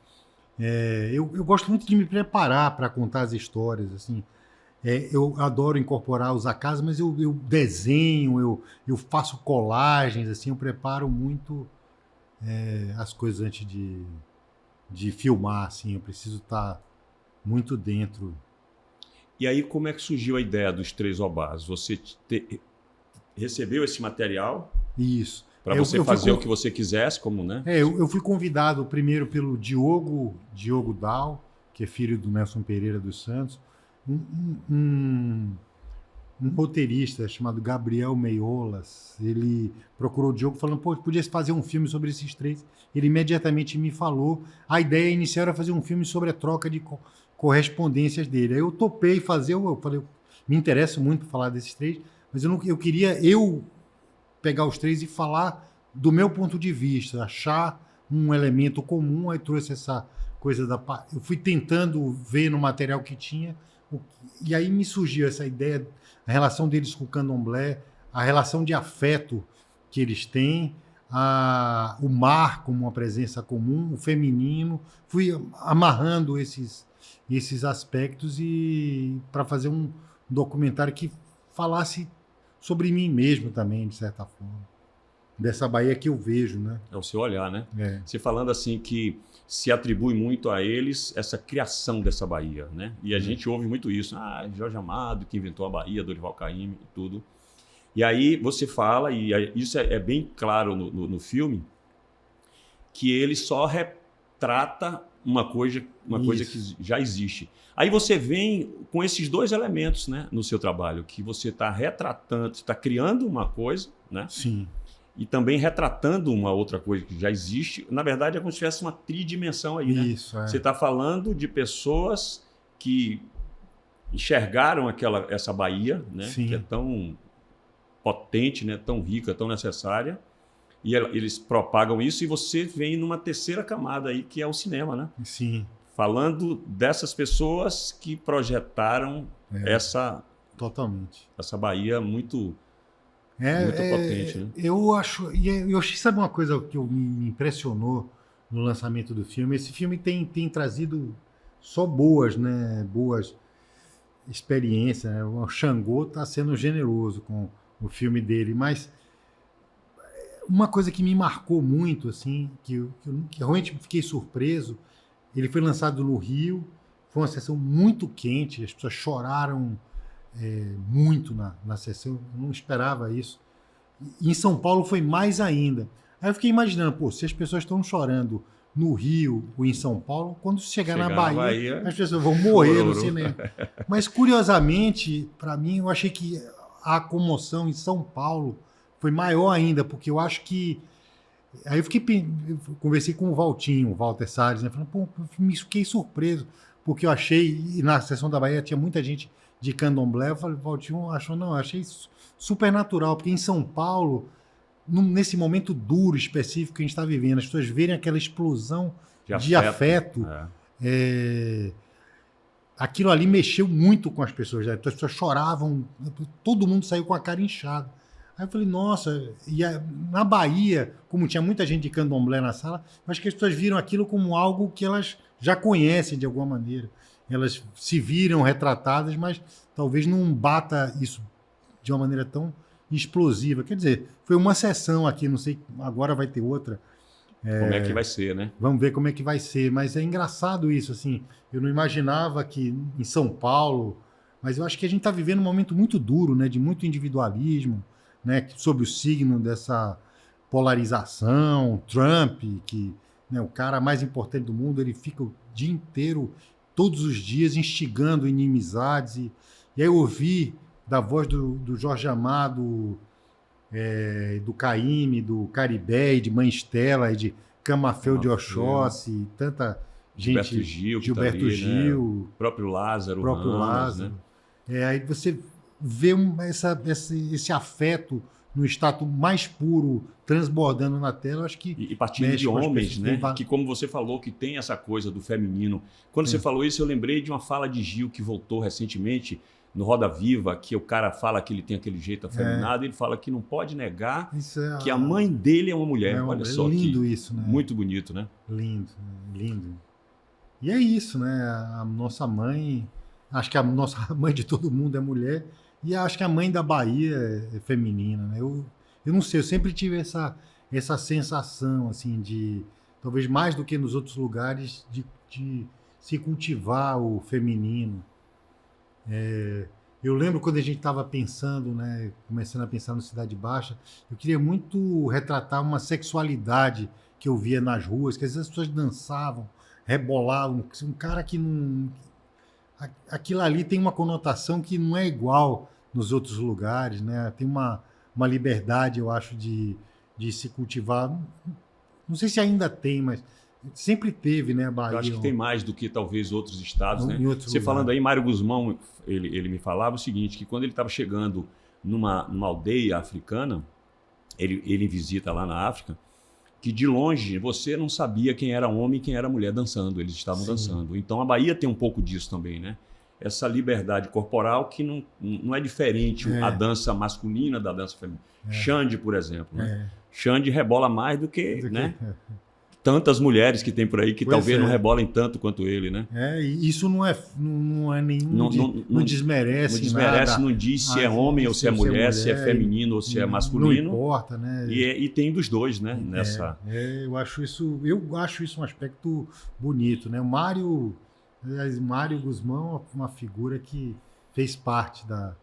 Eu gosto muito de me preparar para contar as histórias, assim. Eu adoro incorporar os acasos, mas eu desenho, eu faço colagens, assim, eu preparo muito as coisas antes de filmar, assim. Eu preciso estar muito dentro. E aí, como é que surgiu a ideia dos Três Obás? Você recebeu esse material Isso. para você fazer o que você quisesse, como, né? Eu fui convidado primeiro pelo Diogo Dal, que é filho do Nelson Pereira dos Santos, um roteirista chamado Gabriel Meiolas. Ele procurou o Diogo falando, podia fazer um filme sobre esses três. Ele imediatamente me falou. A ideia inicial era fazer um filme sobre a troca de correspondências dele. Aí eu topei fazer, eu falei, me interessa muito falar desses três, mas eu queria pegar os três e falar do meu ponto de vista, achar um elemento comum. Aí trouxe essa coisa eu fui tentando ver no material que tinha, e aí me surgiu essa ideia, a relação deles com o candomblé, a relação de afeto que eles têm, o mar como uma presença comum, o feminino. Fui amarrando esses aspectos e para fazer um documentário que falasse sobre mim mesmo também, de certa forma. Dessa Bahia que eu vejo, né? É o seu olhar, né? Você falando assim que se atribui muito a eles essa criação dessa Bahia, né? E a gente ouve muito isso. Jorge Amado, que inventou a Bahia, Dorival Caymmi e tudo. E aí você fala, e isso é bem claro no filme, que ele só retrata uma coisa que já existe. Aí você vem com esses dois elementos, né, no seu trabalho, que você está retratando, está criando uma coisa, né? Sim. e também retratando uma outra coisa que já existe. Na verdade, é como se tivesse uma tridimensão aí, né? Isso, é. Você está falando de pessoas que enxergaram essa Bahia, né? Sim. Que é tão potente, né? Tão rica, tão necessária, e eles propagam isso, e você vem numa terceira camada aí, que é o cinema, né? Sim, Falando dessas pessoas que projetaram essa totalmente. Bahia muito potente, né? Eu acho, eu achei, sabe uma coisa que me impressionou no lançamento do filme? Esse filme tem trazido só boas, né? Boas experiências, né? O Xangô está sendo generoso com o filme dele, mas uma coisa que me marcou muito, assim, que realmente fiquei surpreso, ele foi lançado no Rio, foi uma sessão muito quente, as pessoas choraram muito na sessão, eu não esperava isso. E em São Paulo foi mais ainda. Aí eu fiquei imaginando, pô, se as pessoas estão chorando no Rio ou em São Paulo, quando chegar na Bahia, as pessoas vão morrer no cinema. Mas, curiosamente, para mim, eu achei que a comoção em São Paulo foi maior ainda, porque eu acho que... Aí eu conversei com o Walter Salles, né? Falando, pô, fiquei surpreso, porque eu achei, e na sessão da Bahia tinha muita gente de candomblé, eu falei, Valtinho achou, não, eu achei super natural, porque em São Paulo, nesse momento duro, específico que a gente está vivendo, as pessoas verem aquela explosão de afeto, aquilo ali mexeu muito com as pessoas, né? As pessoas choravam, todo mundo saiu com a cara inchada. Aí eu falei, nossa, na Bahia, como tinha muita gente de candomblé na sala, eu acho que as pessoas viram aquilo como algo que elas já conhecem de alguma maneira. Elas se viram retratadas, mas talvez não bata isso de uma maneira tão explosiva. Quer dizer, foi uma sessão aqui, não sei, agora vai ter outra. Como é que vai ser, né? Vamos ver como é que vai ser. Mas é engraçado isso, assim. Eu não imaginava que em São Paulo... Mas eu acho que a gente está vivendo um momento muito duro, né? De muito individualismo, né? Sob o signo dessa polarização. Trump, que, né, o cara mais importante do mundo, ele fica o dia inteiro, todos os dias, instigando inimizades. E aí eu ouvi da voz do Jorge Amado, do Caymmi, do Caribé, de Mãe Estela, e de Camafeu de Oxóssi, e tanta gente... Gilberto tá ali, Gil. Né? O próprio Lázaro Ramos, né? Aí você vê esse afeto no estado mais puro transbordando na tela, acho que... E partindo de homens, né? Que, como você falou, que tem essa coisa do feminino. Quando você falou isso, eu lembrei de uma fala de Gil que voltou recentemente no Roda Viva, que o cara fala que ele tem aquele jeito afeminado, e ele fala que não pode negar que a mãe dele é uma mulher. Olha só, lindo que isso, né? Muito bonito, né? Lindo, lindo. E é isso, né? A nossa mãe, acho que a nossa mãe de todo mundo é mulher, e acho que a mãe da Bahia é feminina, né? Eu não sei, eu sempre tive essa sensação, assim, de, talvez mais do que nos outros lugares, de se cultivar o feminino. Eu lembro quando a gente estava pensando, né, começando a pensar no Cidade Baixa, eu queria muito retratar uma sexualidade que eu via nas ruas, que às vezes as pessoas dançavam, rebolavam, um cara que não... Aquilo ali tem uma conotação que não é igual nos outros lugares, né? Tem uma liberdade, eu acho, de se cultivar. Não sei se ainda tem, mas sempre teve, né, a Bahia. Eu acho que tem mais do que talvez outros estados, né? Você lugar. Falando aí, Mário Guzmão, ele me falava o seguinte, que quando ele estava chegando numa aldeia africana, ele visita lá na África, que de longe você não sabia quem era homem e quem era mulher dançando, eles estavam dançando. Então a Bahia tem um pouco disso também, né? Essa liberdade corporal que não é diferente a dança masculina da dança feminina. Xande, por exemplo, né? Xande rebola mais do que, né? Tantas mulheres que tem por aí que talvez não rebolem tanto quanto ele, né? E isso não é nenhum... Não desmerece. Não desmerece, nada. Não diz se é homem ou se é mulher, se é feminino ou se é masculino. Não importa, né? E tem dos dois, né? Nessa... eu acho isso um aspecto bonito, né? O Mário Guzmão é uma figura que fez parte da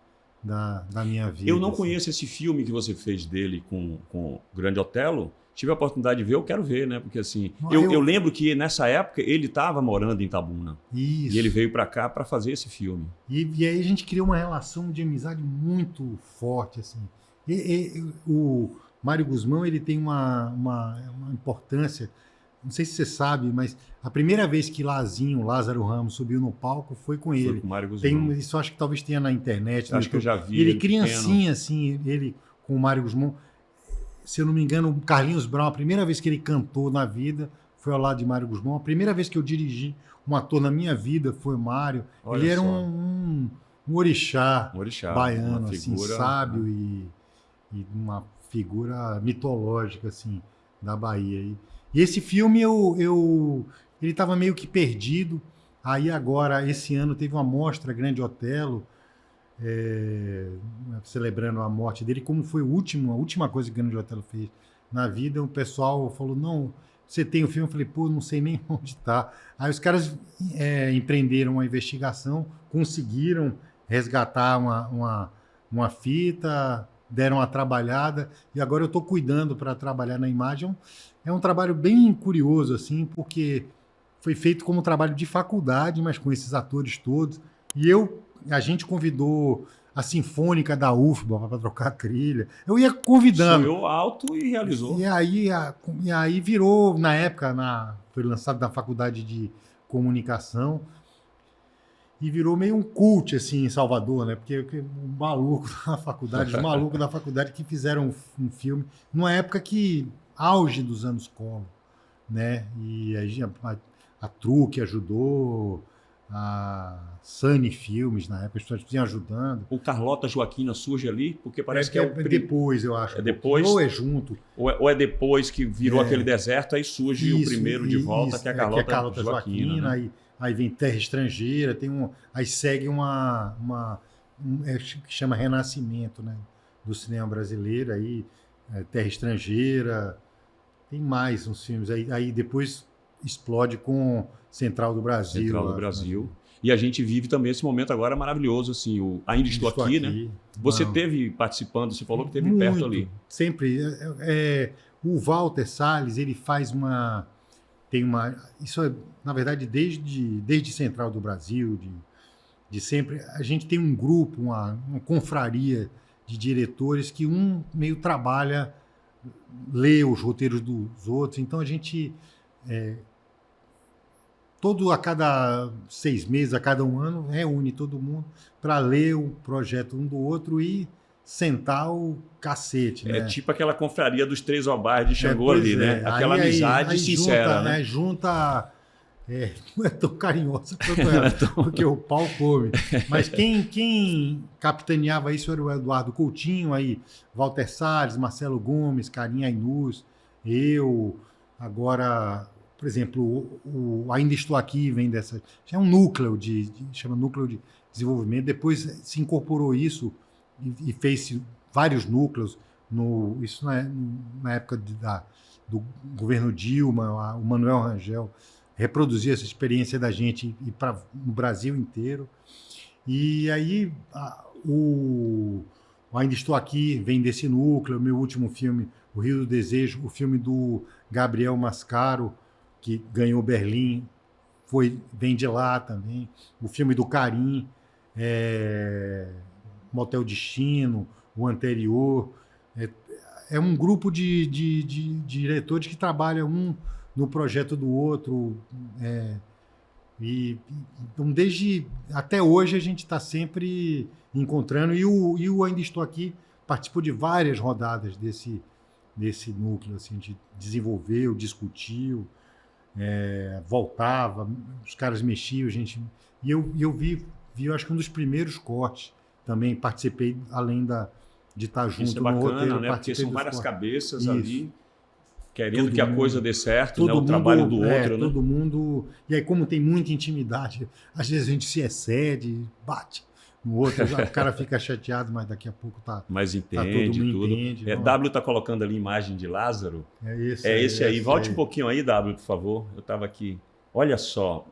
minha vida. Eu não conheço esse filme que você fez dele com o Grande Otelo. Tive a oportunidade de ver, eu quero ver, né? Porque assim, eu lembro que nessa época ele estava morando em Itabuna. Isso. E ele veio para cá para fazer esse filme. E aí a gente criou uma relação de amizade muito forte, assim. O Mário Guzmão, ele tem uma importância, não sei se você sabe, mas a primeira vez que Lázaro Ramos, subiu no palco foi com Foi ele. com o Mário Guzmão. Isso acho que talvez tenha na internet. Acho que eu já vi. Ele criancinha, assim, ele com o Mário Guzmão. Se eu não me engano, o Carlinhos Brown, a primeira vez que ele cantou na vida foi ao lado de Mário Guzmão. A primeira vez que eu dirigi um ator na minha vida foi o Mário. Olha ele era só. um orixá, Um orixá, baiano, uma assim, figura, sábio e uma figura mitológica, assim, da Bahia. E esse filme, ele estava meio que perdido. Aí agora, esse ano, teve uma mostra Grande Otelo, celebrando a morte dele, como foi a última coisa que o Grande Otelo fez na vida. O pessoal falou, não, você tem o filme? Eu falei, pô, não sei nem onde está. Aí os caras empreenderam uma investigação, conseguiram resgatar uma fita, deram uma trabalhada, e agora eu estou cuidando para trabalhar na imagem. É um trabalho bem curioso, assim, porque foi feito como um trabalho de faculdade, mas com esses atores todos. E a gente convidou a Sinfônica da UFBA para trocar a trilha. Eu ia convidando. Sonhou alto e realizou. E aí virou, na época, foi lançado na Faculdade de Comunicação, e virou meio um cult, assim, em Salvador, né? Porque os malucos da faculdade que fizeram um filme, numa época auge dos anos Collor, né? E a Truque ajudou, a Sunny Filmes, na época, as pessoas vinham ajudando. O Carlota Joaquina surge ali, porque parece que depois, eu acho. É depois? Ou é junto. Ou é depois que virou aquele deserto, aí surge o primeiro de volta, que é a Carlota Joaquina, né? Aí vem Terra Estrangeira, aí segue que chama Renascimento, né, do cinema brasileiro, aí Terra Estrangeira, tem mais uns filmes, aí depois explode com Central do Brasil. Central do Brasil. E a gente vive também esse momento agora maravilhoso, assim, Ainda Estou Aqui, né? Você teve participando, você falou que teve perto ali. Sempre. O Walter Salles, ele faz isso é, na verdade, desde Central do Brasil, de sempre, a gente tem um grupo, uma confraria de diretores que meio trabalha, lê os roteiros dos outros, então a gente, a cada 6 meses, a cada 1 ano, reúne todo mundo para ler o projeto um do outro e sentar o cacete, né? É tipo aquela confraria dos 3 Obás de Xangô ali, né? Aquela amizade sincera, né? Junta, não é tão carinhosa quanto ela, porque o pau come. Mas quem capitaneava isso era o Eduardo Coutinho, aí Walter Salles, Marcelo Gomes, Carinha Ainus, eu, agora, por exemplo, Ainda Estou Aqui vem dessa... Já é um núcleo chama núcleo de desenvolvimento, depois se incorporou isso e fez vários núcleos, isso na época do governo Dilma, o Manuel Rangel reproduzia essa experiência da gente no Brasil inteiro. E aí o Ainda Estou Aqui vem desse núcleo, meu último filme, O Rio do Desejo, o filme do Gabriel Mascaro, que ganhou Berlim, vem de lá também, o filme do Carim, Motel Destino, o anterior. É um grupo de diretores que trabalham um no projeto do outro. Então, até hoje, a gente está sempre encontrando. E o Ainda Estou Aqui participou de várias rodadas desse núcleo. Assim, de desenvolveu, discutiu, voltava, os caras mexiam, e eu vi, eu acho que um dos primeiros cortes. Também participei, além de estar junto. Isso é bacana, no roteiro, né? Porque são várias cabeças Isso. ali querendo Todo que a mundo. coisa dê certo, Todo né? O mundo, trabalho do outro, né? Todo mundo... E aí, como tem muita intimidade, às vezes a gente se excede, bate no outro, o cara fica chateado, mas daqui a pouco Mas todo entende mundo tudo. entende. W está colocando ali a imagem de Lázaro. É esse aí. Volte um pouquinho aí, W, por favor. Eu estava aqui. Olha só,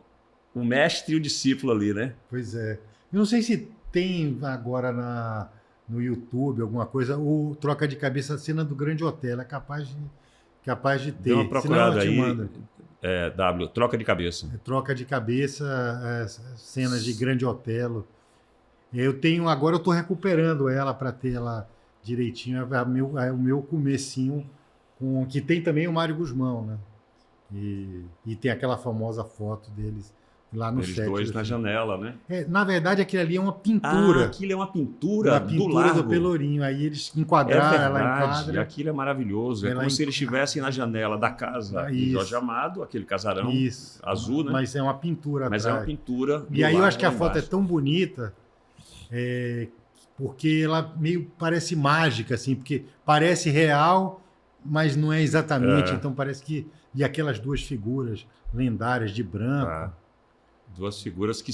o mestre e o discípulo ali, né? Pois é. Eu não sei se tem agora no YouTube alguma coisa, ou Troca de Cabeça, a cena do Grande Otelo, é capaz de ter. Dê uma procurada aí, manda. W, Troca de Cabeça. Troca de Cabeça, cenas de Grande Otelo. Agora eu estou recuperando ela para ter ela direitinho é o meu comecinho, que tem também o Mário Guzmão, né? E tem aquela famosa foto deles lá no Eles set. dois na assim. janela, né? Na verdade, aquilo ali é uma Ah, pintura. aquilo é uma pintura do do largo. Pelourinho. Aí eles É enquadraram, ela verdade, enquadra. aquilo é maravilhoso. É Ela como se eles estivessem na janela da casa de Isso. Jorge Amado, aquele casarão Isso. azul, né? Mas é uma pintura Mas é atrás. uma pintura do E aí eu largo acho que a lá foto é embaixo. tão bonita, porque ela meio parece mágica, assim, porque parece real, mas não é exatamente. É. Então parece que... E aquelas duas figuras lendárias de branco. Tá. Duas figuras que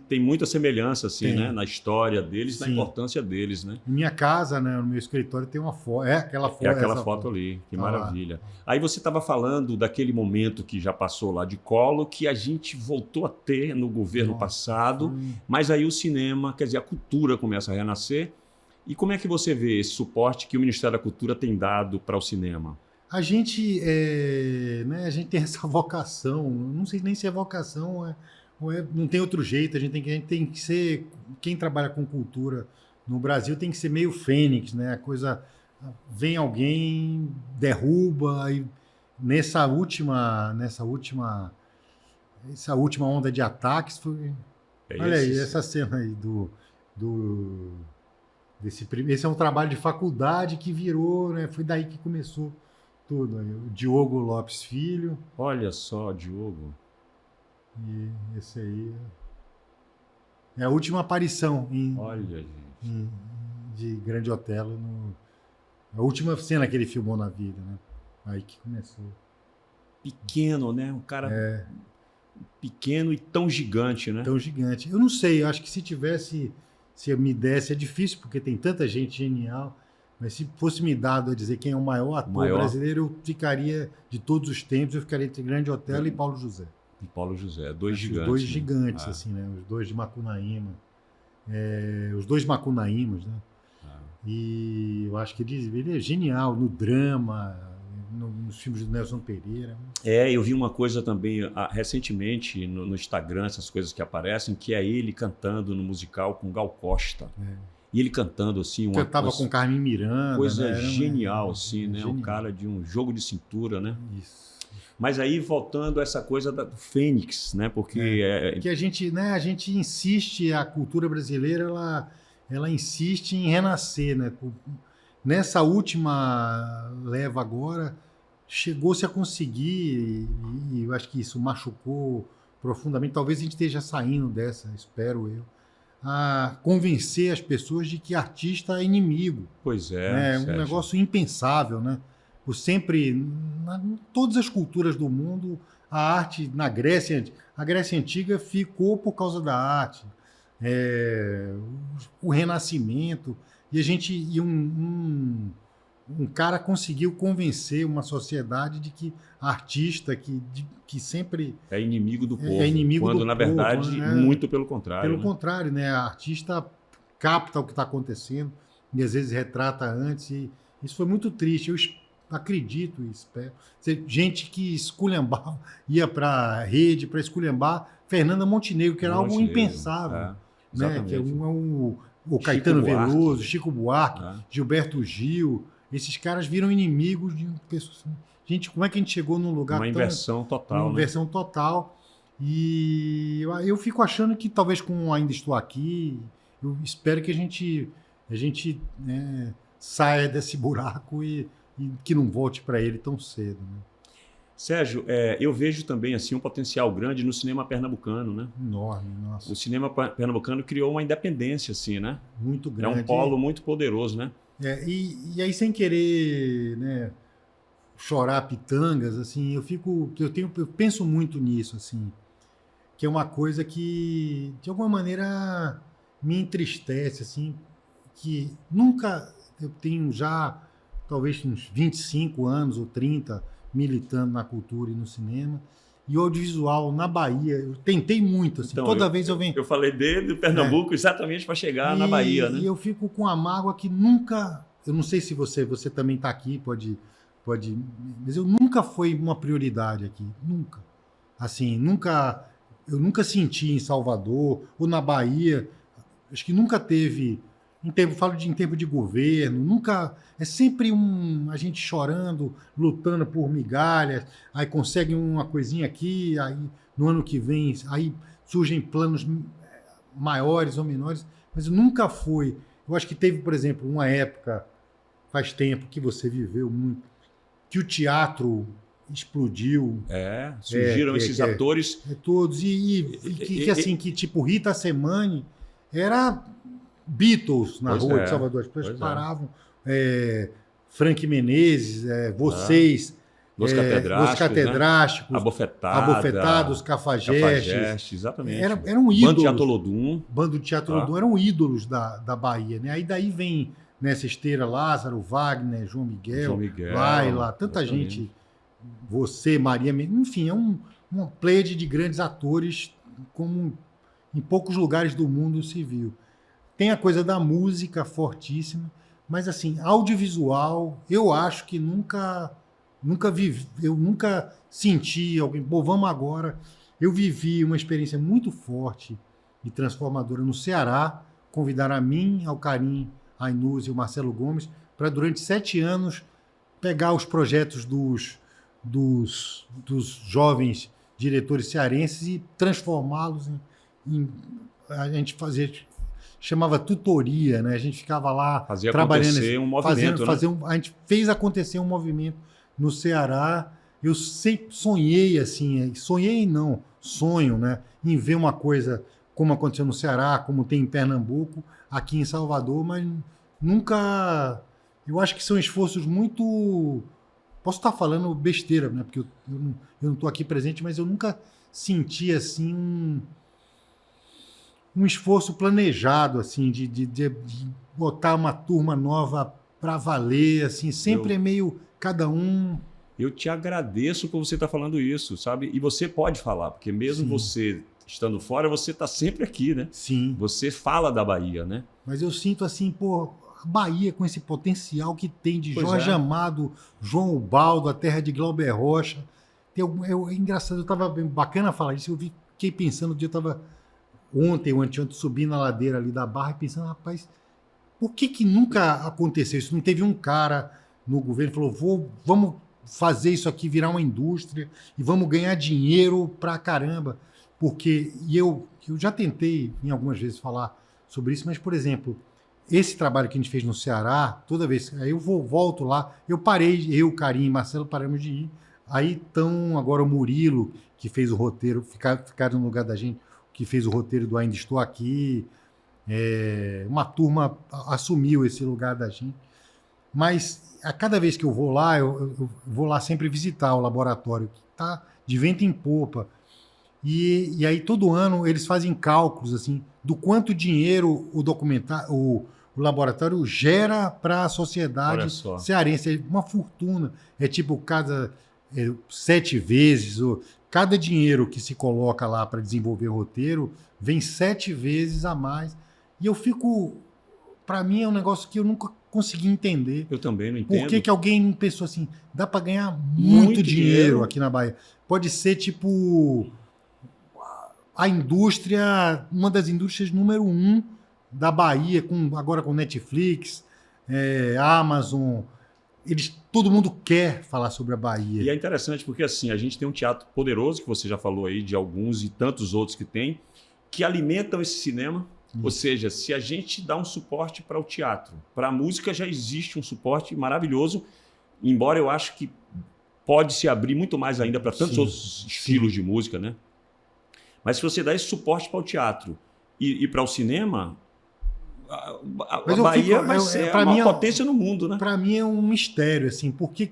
tem muita semelhança, assim, Tem. né? Na história deles, na Sim. importância deles, né? Em minha casa, né, no meu escritório, tem uma foto. É aquela foto. É aquela essa foto ali, que Tá lá. maravilha. Aí você estava falando daquele momento que já passou lá de Collor, que a gente voltou a ter no governo Nossa, passado, foi- mas aí o cinema, quer dizer, a cultura começa a renascer. E como é que você vê esse suporte que o Ministério da Cultura tem dado para o cinema? A gente, né, a gente tem essa vocação, não sei nem se é vocação, não tem outro jeito, a gente tem que ser, quem trabalha com cultura no Brasil tem que ser meio fênix, né? A coisa, vem alguém, derruba, e essa última onda de ataques foi... Olha aí, essa cena aí esse é um trabalho de faculdade que virou, né? Foi daí que começou tudo. Aí, o Diogo Lopes Filho, Olha só, Diogo. e esse aí é a última aparição Olha, gente. de Grande Otelo, a última cena que ele filmou na vida, né? Aí que começou. Pequeno, né? Um cara pequeno e tão gigante, né? Tão gigante. Eu não sei, eu acho que se eu me desse, é difícil, porque tem tanta gente genial, mas se fosse me dado a dizer quem é o maior ator brasileiro, eu ficaria, de todos os tempos, eu ficaria entre Grande Otelo e Paulo José. E Paulo José, dois Acho gigantes. Os dois né? gigantes, assim, né? Os dois de Macunaíma. Os dois Macunaímas, né? E eu acho que ele é genial no drama, nos filmes do Nelson Pereira. Eu vi uma coisa também recentemente no Instagram, essas coisas que aparecem, que é ele cantando no musical com Gal Costa. E ele cantando assim, Eu estava com Carmen Miranda. Coisa né? genial, assim, né? Genial. Um cara de um jogo de cintura, né? Isso. Mas aí voltando a essa coisa do Fênix, né? Porque que a gente insiste, a cultura brasileira, ela insiste em renascer, né? Nessa última leva agora, chegou-se a conseguir, e eu acho que isso machucou profundamente, talvez a gente esteja saindo dessa, espero eu, a convencer as pessoas de que artista é inimigo. Pois É um Sérgio. negócio impensável, né? Em todas as culturas do mundo, a arte na Grécia, a Grécia Antiga ficou por causa da arte. O Renascimento, e um cara conseguiu convencer uma sociedade de que artista que sempre É inimigo do povo. inimigo quando do na povo, verdade né? muito pelo contrário. Pelo né? contrário, né? A artista capta o que está acontecendo e às vezes retrata antes. E isso foi muito triste. Eu acredito e espero. Gente que esculhambava, ia para a rede para esculhambar Fernanda Montenegro, que era algo impensável. Né? Que o Caetano Veloso, Chico Buarque, Gilberto Gil. Esses caras viram inimigos de pessoas. Gente, como é que a gente chegou num lugar uma inversão total. Uma inversão total. E eu fico achando que talvez com Ainda Estou Aqui, eu espero que a gente né, saia desse buraco e que não volte para ele tão cedo. Né? Sérgio, eu vejo também assim um potencial grande no cinema pernambucano, né? Enorme, nossa. O cinema pernambucano criou uma independência, assim, né? Muito grande. É um polo muito poderoso, né? E aí, sem querer, né, chorar pitangas, assim, eu penso muito nisso, assim, que é uma coisa que, de alguma maneira, me entristece, assim, que nunca, eu tenho já, talvez uns 25 anos ou 30 militando na cultura e no cinema, e o audiovisual na Bahia, eu tentei muito, assim, Então, toda vez eu venho... Eu falei do Pernambuco exatamente para chegar na Bahia, né? E eu fico com a mágoa que nunca, eu não sei se você também está aqui, pode, mas eu nunca foi uma prioridade aqui, nunca. Assim, eu nunca senti em Salvador ou na Bahia, acho que nunca teve, em tempo de governo, nunca. É sempre a gente chorando, lutando por migalhas, aí consegue uma coisinha aqui, aí no ano que vem, aí surgem planos maiores ou menores, mas nunca foi. Eu acho que teve, por exemplo, uma época, faz tempo que você viveu muito, que o teatro explodiu. Surgiram esses atores. Todos. Que tipo, Rita Semani era Beatles na rua de Salvador. As pessoas paravam. Frank Menezes, vocês. Los Catedrásticos. Né? Abofetados, Cafajestes. Exatamente. Eram ídolos. Bando de Teatro Lodum. Eram ídolos da Bahia. Né? Aí daí vem nessa esteira Lázaro, Wagner, João Miguel, Laila, tanta gente. Você, Maria, enfim, é uma pleiade de grandes atores, como em poucos lugares do mundo se viu. Tem a coisa da música fortíssima, mas assim, audiovisual, eu acho que nunca vivi, eu nunca senti alguém, vamos agora. Eu vivi uma experiência muito forte e transformadora no Ceará, convidaram a mim, ao Karim, a Inús e o Marcelo Gomes, para durante 7 anos pegar os projetos dos jovens diretores cearenses e transformá-los a gente chamava tutoria, né? A gente ficava lá trabalhando, acontecer um movimento, a gente fez acontecer um movimento no Ceará. Eu sempre sonhei assim, sonho, né, em ver uma coisa como aconteceu no Ceará, como tem em Pernambuco, aqui em Salvador, mas nunca. Eu acho que são esforços muito. Posso estar falando besteira, né? Porque eu não estou aqui presente, mas eu nunca senti assim um esforço planejado assim de botar uma turma nova para valer, assim. Sempre é meio cada um. Eu te agradeço por você estar falando isso, sabe? E você pode falar, porque mesmo você estando fora, você está sempre aqui, né? Sim. Você fala da Bahia, né? Mas eu sinto assim, a Bahia com esse potencial que tem de Jorge Amado, João Ubaldo, a terra de Glauber Rocha. É engraçado, bacana falar isso, fiquei pensando, eu estava ontem ou anteontem subindo a ladeira ali da Barra e pensando, rapaz, por que nunca aconteceu isso? Não teve um cara no governo que falou, vamos fazer isso aqui virar uma indústria e vamos ganhar dinheiro pra caramba. Porque eu já tentei em algumas vezes falar sobre isso, mas, por exemplo, esse trabalho que a gente fez no Ceará, toda vez, aí eu volto lá, eu parei, eu, Karim e Marcelo paramos de ir, aí estão agora o Murilo, que fez o roteiro, ficaram no lugar da gente, que fez o roteiro do Ainda Estou Aqui, uma turma assumiu esse lugar da gente, mas a cada vez que eu vou lá, eu vou lá sempre visitar o laboratório, que está de vento em popa. E aí todo ano eles fazem cálculos assim do quanto dinheiro o laboratório gera para a sociedade cearense. É uma fortuna. É tipo 7 vezes. Cada dinheiro que se coloca lá para desenvolver o roteiro vem 7 vezes a mais. E eu fico... Para mim é um negócio que eu nunca consegui entender. Eu também não entendo. Por que alguém pensou assim, dá para ganhar muito dinheiro aqui na Bahia? Pode ser tipo... a indústria, uma das indústrias número 1 da Bahia, agora com Netflix, Amazon, todo mundo quer falar sobre a Bahia. E é interessante porque assim, a gente tem um teatro poderoso, que você já falou aí, de alguns e tantos outros que tem, que alimentam esse cinema. Ou seja, se a gente dá um suporte para o teatro, para a música já existe um suporte maravilhoso, embora eu acho que pode se abrir muito mais ainda para tantos outros estilos de música, né? Mas se você dá esse suporte para o teatro e para o cinema, a Bahia vai ser a maior potência no mundo, né? Para mim é um mistério, assim, por que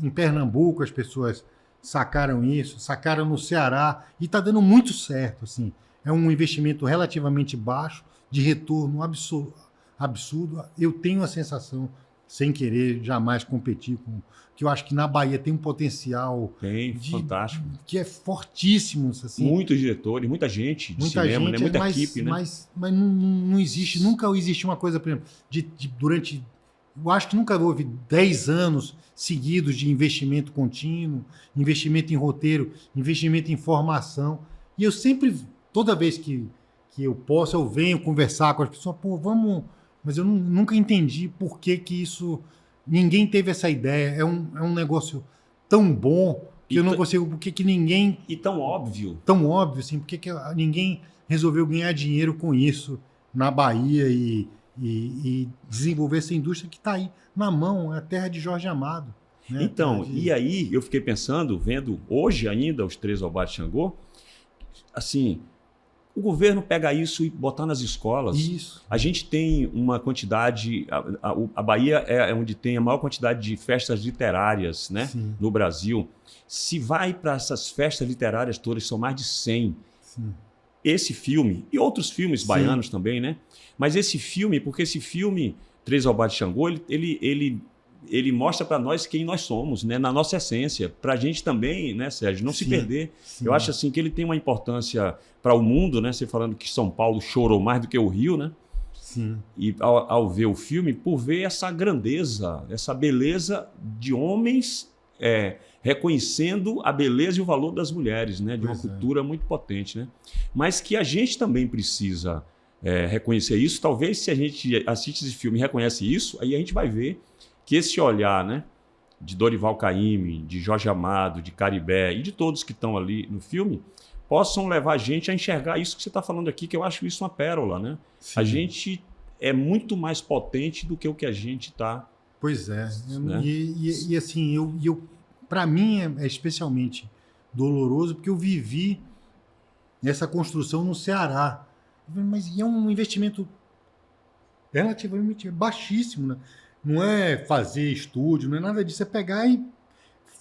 em Pernambuco as pessoas sacaram isso, sacaram no Ceará, e está dando muito certo, assim. É um investimento relativamente baixo, de retorno absurdo. Eu tenho a sensação, sem querer jamais competir com... que eu acho que na Bahia tem um potencial... fantástico. Que é fortíssimo. Assim. Muitos diretores, muita gente de cinema, né? Muita equipe, né? Mas não existe, nunca existe uma coisa, por exemplo, durante... Eu acho que nunca houve 10 anos seguidos de investimento contínuo, investimento em roteiro, investimento em formação. E eu sempre, toda vez que eu posso, eu venho conversar com as pessoas, vamos mas eu nunca entendi por que que isso... Ninguém teve essa ideia. É um negócio tão bom que eu não consigo... Por que que ninguém... E tão óbvio. Tão óbvio, assim, por que que ninguém resolveu ganhar dinheiro com isso na Bahia e desenvolver essa indústria que está aí na mão, é a terra de Jorge Amado. Né? Então, e aí eu fiquei pensando, vendo hoje ainda os 3 Obá de Xangô, assim, o governo pega isso e botar nas escolas. Isso. A gente tem uma quantidade, a Bahia é onde tem a maior quantidade de festas literárias, né, no Brasil. Se vai para essas festas literárias todas, são mais de 100. Sim. Esse filme, e outros filmes baianos também, né? Mas esse filme, porque esse filme, 3 Obá de Xangô, ele mostra para nós quem nós somos, né? Na nossa essência. Para a gente também, né, Sérgio, não se perder. Eu acho assim que ele tem uma importância para o mundo, né? Você falando que São Paulo chorou mais do que o Rio, né? Sim. E ao ver o filme, por ver essa grandeza, essa beleza de homens reconhecendo a beleza e o valor das mulheres, né? De uma cultura muito potente, né? Mas que a gente também precisa reconhecer isso. Talvez se a gente assiste esse filme e reconhece isso, aí a gente vai ver que esse olhar, né, de Dorival Caymmi, de Jorge Amado, de Caribé e de todos que estão ali no filme, possam levar a gente a enxergar isso que você está falando aqui, que eu acho isso uma pérola, né? Sim. A gente é muito mais potente do que o que a gente está... Pois é. Né? E assim, para mim é especialmente doloroso porque eu vivi essa construção no Ceará. Mas é um investimento relativamente baixíssimo, né? Não é fazer estúdio, não é nada disso. É pegar e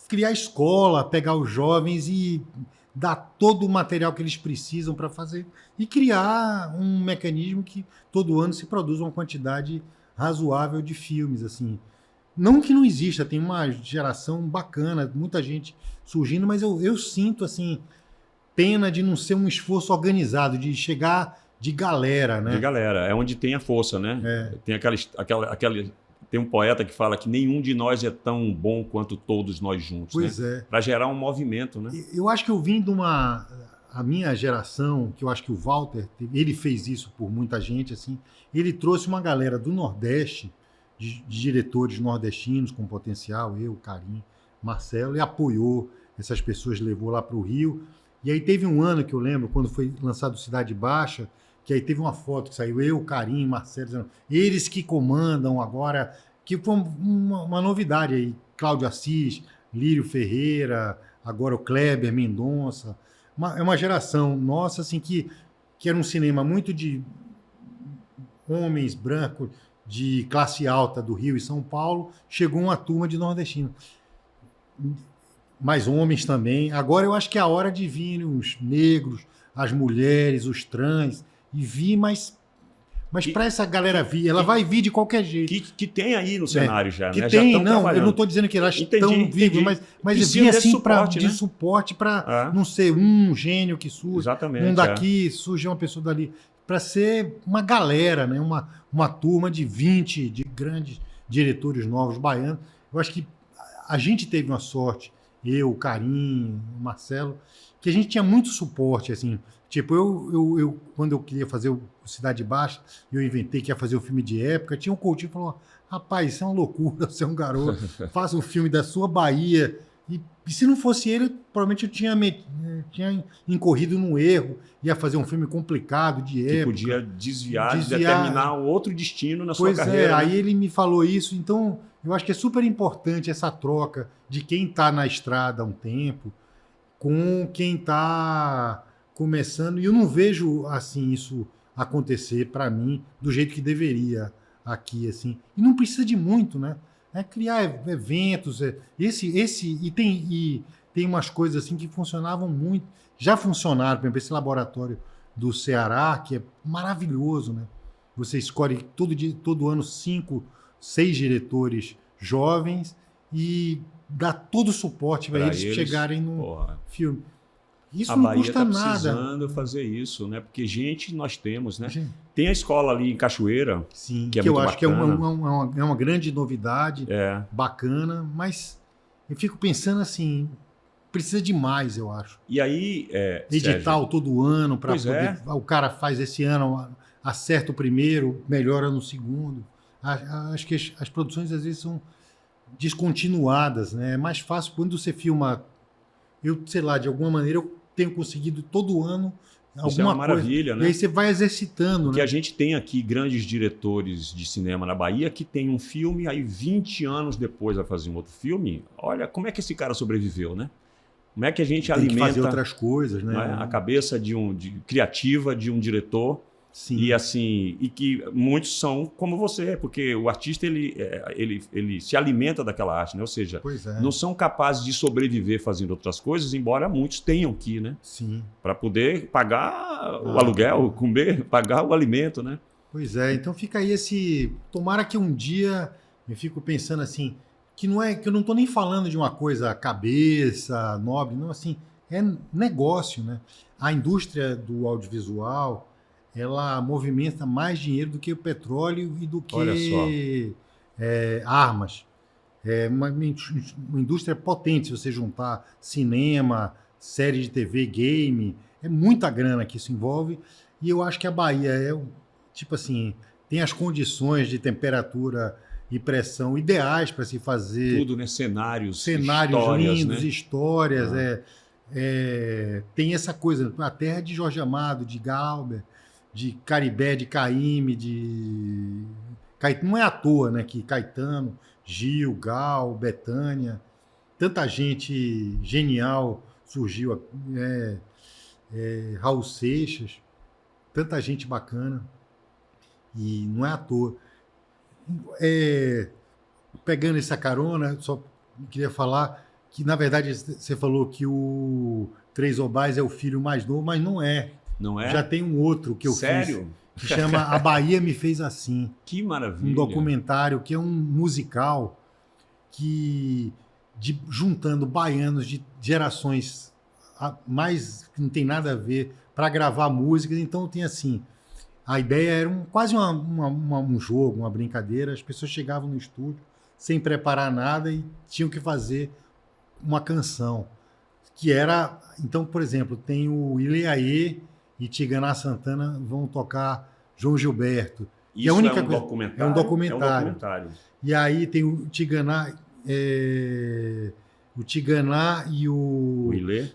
criar escola, pegar os jovens e dar todo o material que eles precisam para fazer e criar um mecanismo que todo ano se produza uma quantidade razoável de filmes, assim. Não que não exista, tem uma geração bacana, muita gente surgindo, mas eu sinto, assim, pena de não ser um esforço organizado, de chegar de galera, né? De galera, é onde tem a força, né? Tem tem um poeta que fala que nenhum de nós é tão bom quanto todos nós juntos. Pois né? Para gerar um movimento, né? Eu acho que eu vim de a minha geração, que eu acho que o Walter, ele fez isso por muita gente, assim, ele trouxe uma galera do Nordeste, de diretores nordestinos com potencial, eu, Karim, Marcelo, e apoiou essas pessoas, levou lá para o Rio. E aí teve um ano que eu lembro, quando foi lançado Cidade Baixa, que aí teve uma foto que saiu, eu, Karim, Marcelo, dizendo, eles que comandam agora, que foi uma novidade aí, Cláudio Assis, Lírio Ferreira, agora o Kleber Mendonça, é uma geração nossa, assim, que era um cinema muito de homens brancos, de classe alta do Rio e São Paulo, chegou uma turma de nordestinos. Mais homens também. Agora eu acho que é a hora de vir os negros, as mulheres, os trans, e vir, mas para essa galera vir, ela vai vir de qualquer jeito. Que tem aí no cenário já, que né? tem, já não, eu não estou dizendo que elas estão vivas, mas vir assim de suporte para não ser um gênio que surge, exatamente, um daqui, surge uma pessoa dali, para ser uma galera, né? Uma turma de 20 de grandes diretores novos baianos. Eu acho que a gente teve uma sorte, eu, o Karim, o Marcelo, que a gente tinha muito suporte, assim. Tipo, eu quando eu queria fazer o Cidade Baixa, eu inventei que ia fazer um filme de época, tinha um Coutinho que falou, rapaz, isso é uma loucura, você é um garoto, faça um filme da sua Bahia. E se não fosse ele, provavelmente eu tinha incorrido num erro, ia fazer um filme complicado, de época. Que podia desviar, determinar um outro destino na sua carreira. Pois é, aí ele me falou isso, então eu acho que é super importante essa troca de quem está na estrada há um tempo com quem está começando, e eu não vejo assim isso acontecer para mim do jeito que deveria aqui, assim. E não precisa de muito, né? É criar eventos, e tem umas coisas assim que funcionavam muito, já funcionaram, por exemplo, esse laboratório do Ceará, que é maravilhoso, né? Você escolhe todo ano 5, 6 diretores jovens e dá todo o suporte para eles chegarem no filme. Isso a não Bahia custa tá nada. Precisando fazer isso, né? Porque gente nós temos, né? Gente. Tem a escola ali em Cachoeira, sim, que é que muito eu acho bacana. que é uma grande novidade, bacana, mas eu fico pensando assim, precisa de mais, eu acho. E aí, edital Sérgio, todo ano para poder. O cara faz esse ano acerta o primeiro, melhora no segundo. Acho que as produções às vezes são descontinuadas, né? É mais fácil quando você filma. Eu, sei lá, de alguma maneira eu tenho conseguido todo ano alguma Isso é uma coisa. maravilha, né? E aí você vai exercitando, Porque né? a gente tem aqui grandes diretores de cinema na Bahia que tem um filme, aí 20 anos depois vai fazer um outro filme. Olha, como é que esse cara sobreviveu, né? Como é que a gente Tem que alimenta fazer outras coisas, né? né, a cabeça criativa de um diretor. Sim. E assim, e que muitos são como você, porque o artista ele se alimenta daquela arte, né? Ou seja, Pois é. não são capazes de sobreviver fazendo outras coisas, embora muitos tenham que, né? Sim. Para poder pagar o aluguel, comer, pagar o alimento, né? Pois é, então fica aí esse. Tomara que um dia eu fico pensando assim, que não é que eu não estou nem falando de uma coisa cabeça, nobre, não, assim, é negócio, né? A indústria do audiovisual, ela movimenta mais dinheiro do que o petróleo e do Olha que armas. É uma indústria potente, se você juntar cinema, série de TV, game, é muita grana que isso envolve. E eu acho que a Bahia tipo assim, tem as condições de temperatura e pressão ideais para se fazer Tudo, né? Cenários histórias lindos, né? histórias. Tem essa coisa, a terra de Jorge Amado, de Galber, de Caribé, de Caymmi, não é à toa, né, que Caetano, Gil, Gal, Bethânia, tanta gente genial surgiu, Raul Seixas, tanta gente bacana, e não é à toa. Pegando essa carona, só queria falar que, na verdade, você falou que o Três Obais é o filho mais novo, mas não é. Não é? Já tem um outro que eu Sério? fiz, que chama A Bahia Me Fez Assim. Que maravilha. Um documentário que é um musical juntando baianos de gerações mais que não tem nada a ver para gravar músicas. Então tem assim, a ideia era quase um jogo, uma brincadeira. As pessoas chegavam no estúdio sem preparar nada e tinham que fazer uma canção. Que era, então, por exemplo, tem o Ileaê e Tiganá Santana vão tocar João Gilberto. Isso e a única é um coisa, documentário? É um documentário. É um documentário. E aí tem o Tiganá, e o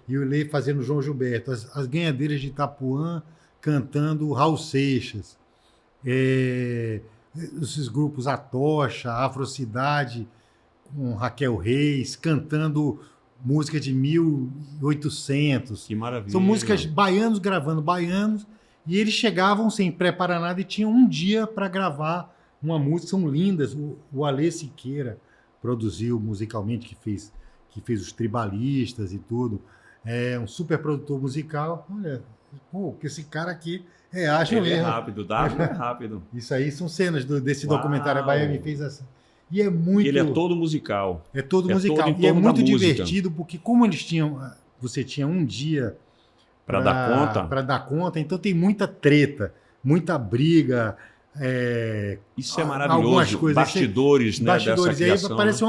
Ilê fazendo João Gilberto. As ganhadeiras de Itapuã cantando Raul Seixas. Esses grupos A Tocha, Afrocidade, com Raquel Reis, cantando música de 1800. Que maravilha. São músicas baianos gravando baianos, e eles chegavam sem preparar nada e tinham um dia para gravar uma música. São lindas. O Alê Siqueira produziu musicalmente, que fez os Tribalistas e tudo. É um super produtor musical. Olha, que esse cara aqui acha ele mesmo. É rápido, Davi é rápido. Isso aí são cenas desse documentário. A Bahia Me Fez Assim. E é muito. Ele é todo musical. É todo musical. Todo e é muito música. divertido, porque como você tinha um dia para dar conta, então tem muita treta, muita briga. Isso é maravilhoso. Algumas coisas. Bastidores, né? Bastidores. Dessa E aí criação, parece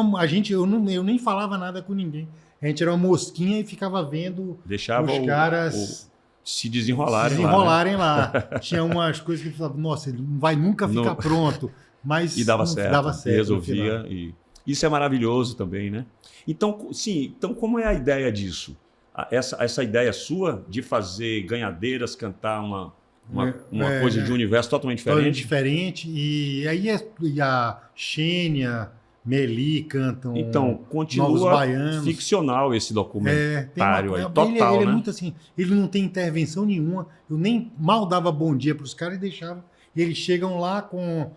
eu nem falava nada com ninguém. A gente era uma mosquinha e ficava vendo deixava os caras se desenrolarem lá. Tinha umas coisas que eu falava, nossa, ele não vai nunca ficar pronto. Mas e dava certo, resolvia. E isso é maravilhoso também, né? Então, como é a ideia disso? Essa ideia sua de fazer ganhadeiras cantar uma coisa de um universo totalmente diferente? E aí a Xênia, Meli cantam. Então, continua Novos Baianos. Ficcional esse documentário aí, total, ele né? É muito assim, ele não tem intervenção nenhuma. Eu nem mal dava bom dia para os caras e deixava. E eles chegam lá com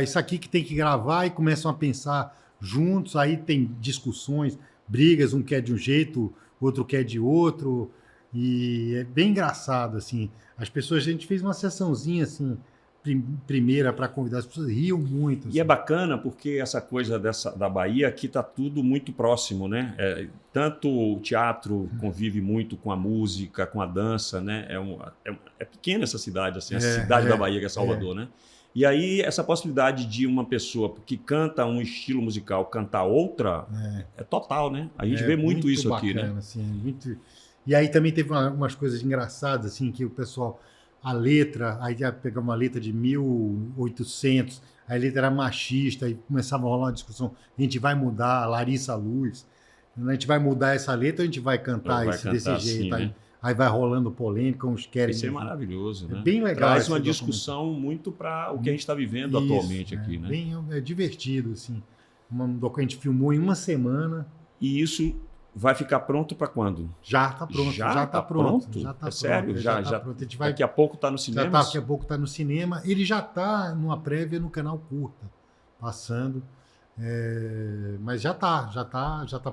isso aqui que tem que gravar e começam a pensar juntos. Aí tem discussões, brigas, um quer de um jeito, outro quer de outro. E é bem engraçado, assim. As pessoas, a gente fez uma sessãozinha, assim, primeira para convidar, as pessoas riam muito. Assim. E é bacana porque essa coisa da Bahia aqui está tudo muito próximo, né? Tanto o teatro convive muito com a música, com a dança, né? É pequena essa cidade, assim, a cidade da Bahia, que é Salvador, né? E aí essa possibilidade de uma pessoa que canta um estilo musical cantar outra é total, né? A gente vê muito isso bacana, aqui, né? Assim, muito... E aí também teve umas coisas engraçadas, assim, que o pessoal... a letra, aí ia pegar uma letra de 1800, a letra era machista, e começava a rolar uma discussão, a gente vai mudar, a Larissa Luz, a gente vai mudar essa letra, a gente vai cantar Vai esse cantar desse assim, jeito, né? aí vai rolando polêmica, uns querem... Isso é maravilhoso, né? bem legal Traz esse uma documento. discussão muito para o que a gente está vivendo Isso, atualmente aqui, né? É divertido, assim. A gente filmou em uma semana, E isso vai ficar pronto para quando? já está pronto, já está pronto. Já tá É pronto, sério? Já, tá pronto. A gente vai, daqui a pouco está no já cinema? daqui a pouco está no cinema. Ele já está numa prévia no canal Curta, passando. Mas já tá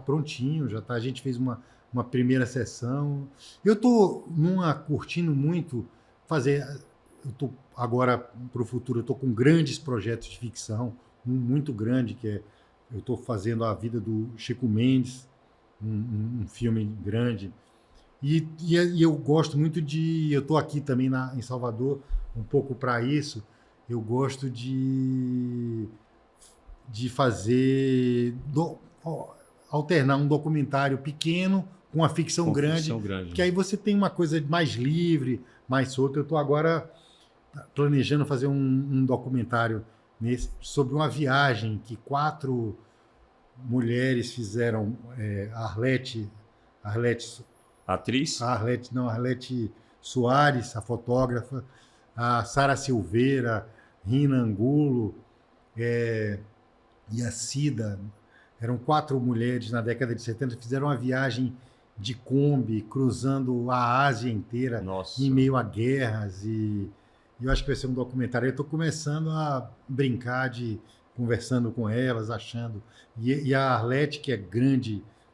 prontinho, a gente fez uma primeira sessão. Eu estou curtindo muito fazer. Eu tô agora para o futuro, eu estou com grandes projetos de ficção, um muito grande eu estou fazendo a vida do Chico Mendes, um filme grande. E eu gosto muito eu estou aqui também em Salvador, um pouco para isso. Eu gosto de fazer, alternar um documentário pequeno com uma ficção grande, que aí você tem uma coisa mais livre, mais solta. Eu estou agora planejando fazer um documentário sobre uma viagem que 4 mulheres fizeram, Arlete Atriz? Arlete Soares, a fotógrafa, a Sara Silveira, Rina Angulo, e a Cida. Eram 4 mulheres na década de 70, fizeram uma viagem de Kombi, cruzando a Ásia inteira, Nossa. em meio a guerras. E eu acho que vai ser um documentário. Eu estou começando a brincar conversando com elas, achando. E a Arlete, que é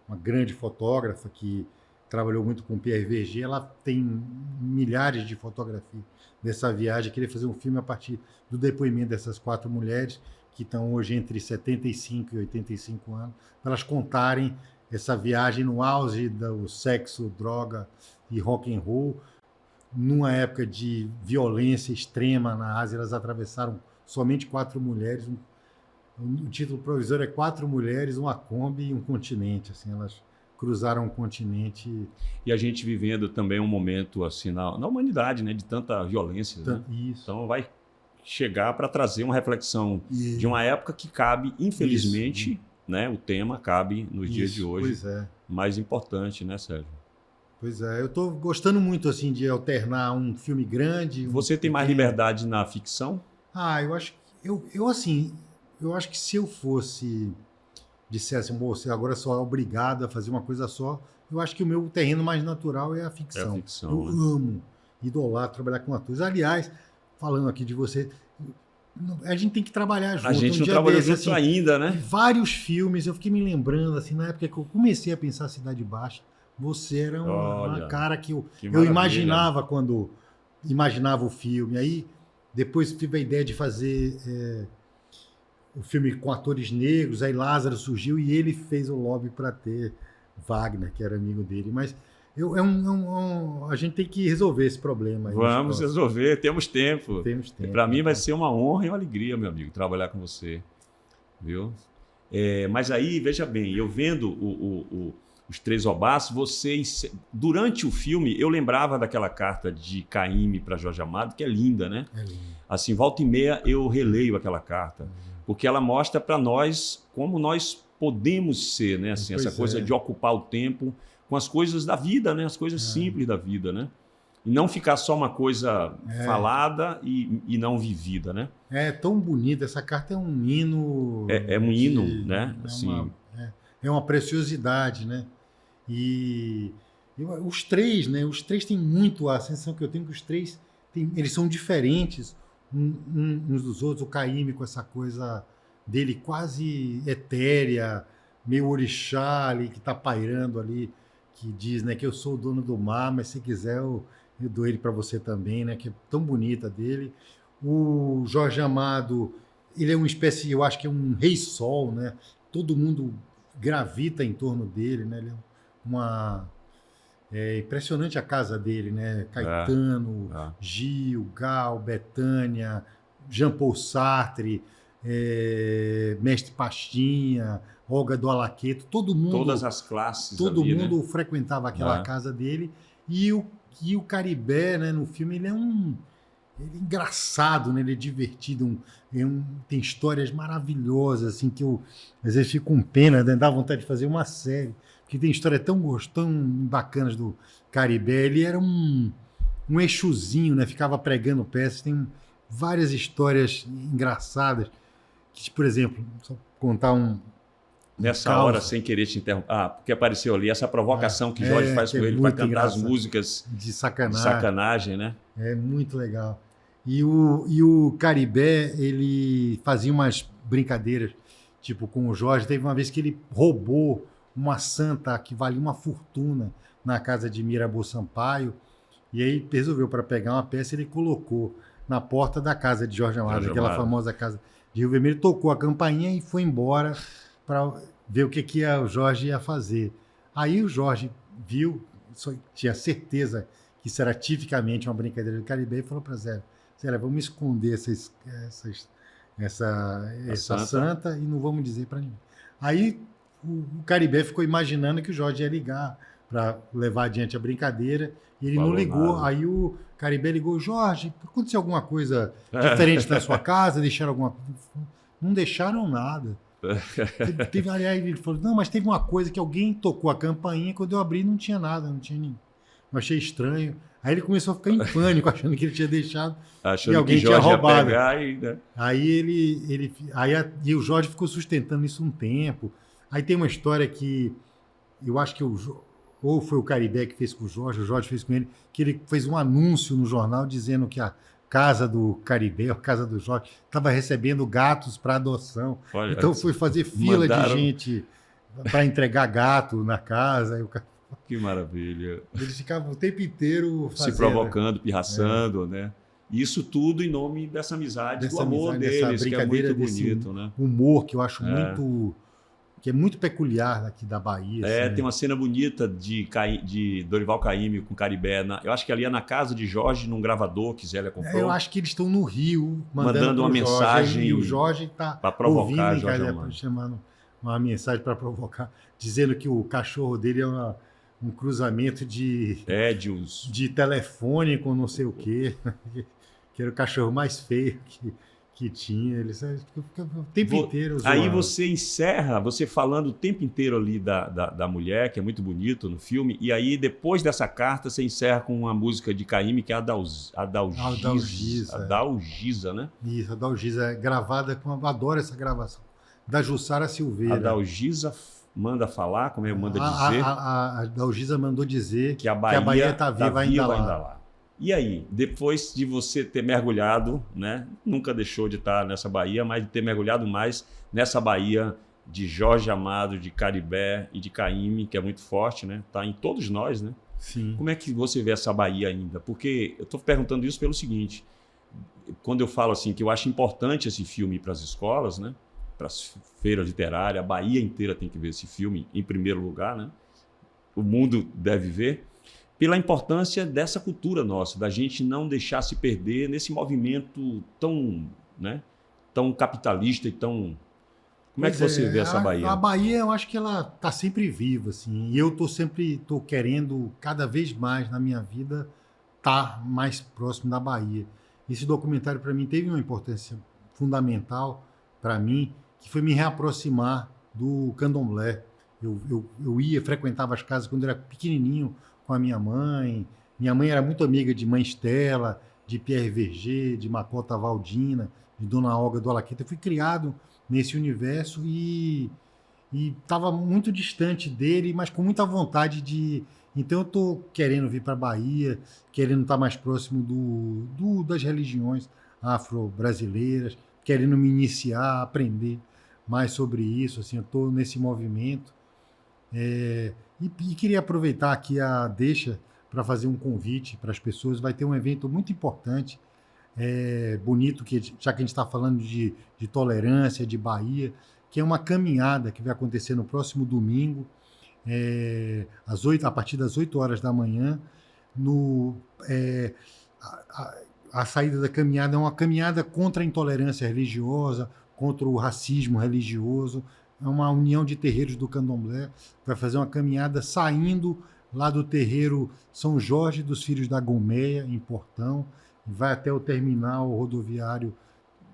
uma grande fotógrafa, que trabalhou muito com o Pierre Verger, ela tem milhares de fotografias dessa viagem. Eu queria fazer um filme a partir do depoimento dessas 4 mulheres, que estão hoje entre 75 e 85 anos, para elas contarem essa viagem no auge do sexo, droga e rock and roll, numa época de violência extrema na Ásia. Elas atravessaram somente 4 mulheres. O título provisório é 4 mulheres, uma Kombi e um continente. Assim, elas cruzaram um continente. E a gente vivendo também um momento assim na humanidade, né, de tanta violência. Né? Isso. Então vai chegar para trazer uma reflexão de uma época que cabe, infelizmente, Isso. Né, o tema cabe nos dias de hoje. Pois é. Mais importante, né, Sérgio? Pois é, eu estou gostando muito assim de alternar um filme grande. Você tem mais liberdade na ficção? Eu acho que eu acho que se eu dissesse, você agora só é obrigado a fazer uma coisa só, eu acho que o meu terreno mais natural é a ficção. É a ficção, eu amo, idolatro trabalhar com atores. Aliás, falando aqui de você, a gente tem que trabalhar junto. A gente não trabalhou junto ainda, né? Vários filmes, eu fiquei me lembrando, assim, na época que eu comecei a pensar Cidade Baixa, você era uma cara que eu imaginava quando imaginava o filme. Aí, depois tive a ideia de fazer o filme com atores negros, aí Lázaro surgiu e ele fez o lobby para ter Wagner, que era amigo dele. Mas a gente tem que resolver esse problema. Aí Vamos resolver, temos tempo. Temos tempo. Para mim vai ser uma honra e uma alegria, meu amigo, trabalhar com você. Viu? Mas aí, veja bem, eu vendo os 3 Obás, durante o filme, eu lembrava daquela carta de Caymmi para Jorge Amado, que é linda, né? É lindo. Assim, volta e meia eu releio aquela carta, porque ela mostra para nós como nós podemos ser, né? Assim, essa coisa de ocupar o tempo com as coisas da vida, né? As coisas simples da vida, né? E não ficar só uma coisa falada e não vivida, né? É tão bonita, essa carta é um hino... É um hino, né? Assim, é uma preciosidade, né? E os 3, né? Os 3 têm muito a sensação que eu tenho que os 3 eles são diferentes uns dos outros. O Caymmi com essa coisa dele quase etérea, meio orixá ali, que está pairando ali, que diz, né, que eu sou o dono do mar, mas se quiser eu dou ele para você também, né? Que é tão bonita dele. O Jorge Amado, ele é uma espécie, eu acho que é um rei sol, né? Todo mundo gravita em torno dele, né? Ele é impressionante a casa dele, né? Caetano, Gil, Gal, Bethânia, Jean Paul Sartre, Mestre Pastinha, Olga do Alaqueto, todo mundo... Todas as classes. Todo ali, mundo né? frequentava aquela casa dele. E E o Caribé, né, no filme, ele é engraçado, né? Ele é divertido, tem histórias maravilhosas, assim, que eu às vezes fico com pena, né? Dá vontade de fazer uma série, porque tem histórias tão bacanas do Caribé. Ele era um exuzinho, né? Ficava pregando peças, tem várias histórias engraçadas, que, por exemplo, só contar Nessa caos. hora, sem querer te interromper. Porque apareceu ali essa provocação que Jorge faz que com é ele para muito cantar as engraçado. músicas De de sacanagem. sacanagem, né? É muito legal. E o Caribé, ele fazia umas brincadeiras, tipo, com o Jorge. Teve uma vez que ele roubou uma santa que valia uma fortuna na casa de Mirabeau Sampaio, e aí resolveu, para pegar uma peça, ele colocou na porta da casa de Jorge Amado, Jorge aquela Amado. famosa casa de Rio Vermelho, tocou a campainha e foi embora para ver o que o Jorge ia fazer. Aí o Jorge viu, tinha certeza que isso era tipicamente uma brincadeira do Caribé, e falou para Zé, vamos esconder essa santa e não vamos dizer para ninguém. Aí o Caribé ficou imaginando que o Jorge ia ligar para levar adiante a brincadeira, e ele Falou não ligou. nada. Aí o Caribé ligou: Jorge, aconteceu alguma coisa diferente na sua casa? Deixaram alguma coisa? Não deixaram nada. Aliás, ele falou: não, mas teve uma coisa que alguém tocou a campainha, quando eu abri não tinha nada, não tinha ninguém. Eu achei estranho. Aí ele começou a ficar em pânico, achando que ele tinha deixado Achando e alguém que Jorge tinha roubado. ia pegar e, né? Aí e o Jorge ficou sustentando isso um tempo. Aí tem uma história que eu acho que ou foi o Caribé que fez com o Jorge fez com ele, que ele fez um anúncio no jornal dizendo que a casa do Caribé, a casa do Jorge, estava recebendo gatos para adoção. Olha, Então foi fazer fila mandaram- de gente para entregar gato na casa. Aí o cara, Que maravilha. eles ficavam o tempo inteiro Se fazendo, provocando, pirraçando, né? Isso tudo em nome dessa amizade, do amor dessa deles, que é brincadeira, muito desse bonito, né? humor que eu acho que é muito peculiar aqui da Bahia. assim, Tem uma cena bonita de Dorival Caymmi com Caribé. Eu acho que ali é na casa de Jorge, num gravador que Zélia comprou. Eu acho que eles estão no Rio Mandando uma pro Jorge, mensagem e o Jorge está pra provocar ouvindo em Jorge casa, Amado. chamando uma mensagem para provocar, dizendo que o cachorro dele é um cruzamento de telefone com não sei o quê, que era o cachorro mais feio que tinha. Ele fica o tempo inteiro zoando. Aí você encerra, você falando o tempo inteiro ali da mulher, que é muito bonito no filme, e aí depois dessa carta você encerra com uma música de Caymmi, que é a Adalgisa, né? Isso, a Adalgisa é gravada adoro essa gravação, da Jussara Silveira. A Adalgisa manda falar, como é que manda dizer? A Adalgisa mandou dizer que a Bahia está viva ainda lá. E aí, depois de você ter mergulhado, né? Nunca deixou de estar nessa Bahia, mas de ter mergulhado mais nessa Bahia de Jorge Amado, de Caribé e de Caymmi, que é muito forte, né? Tá em todos nós, né? Sim. Como é que você vê essa Bahia ainda? Porque eu estou perguntando isso pelo seguinte: quando eu falo assim que eu acho importante esse filme para as escolas, né? Para as feiras literárias, a Bahia inteira tem que ver esse filme em primeiro lugar, né? O mundo deve ver. Pela importância dessa cultura nossa, da gente não deixar se perder nesse movimento tão, né, tão capitalista e tão... Como é que você vê essa Bahia? A Bahia, eu acho que ela está sempre viva, assim, e eu estou querendo cada vez mais na minha vida estar mais próximo da Bahia. Esse documentário, para mim, teve uma importância fundamental para mim, que foi me reaproximar do candomblé. Eu frequentava as casas quando eu era pequenininho, com a minha mãe. Minha mãe era muito amiga de Mãe Estela, de Pierre Verger, de Macota Valdina, de Dona Olga do Alaqueta. Eu fui criado nesse universo e estava muito distante dele, mas com muita vontade de... Então eu estou querendo vir para a Bahia, querendo estar mais próximo das religiões afro-brasileiras, querendo me iniciar, aprender mais sobre isso. Assim, eu estou nesse movimento. E queria aproveitar aqui a deixa para fazer um convite para as pessoas. Vai ter um evento muito importante, bonito, já que a gente está falando de tolerância, de Bahia, que é uma caminhada que vai acontecer no próximo domingo, a partir das 8 horas da manhã. A saída da caminhada é uma caminhada contra a intolerância religiosa, contra o racismo religioso. É uma união de terreiros do candomblé, vai fazer uma caminhada saindo lá do terreiro São Jorge dos Filhos da Gomeia, em Portão, vai até o terminal rodoviário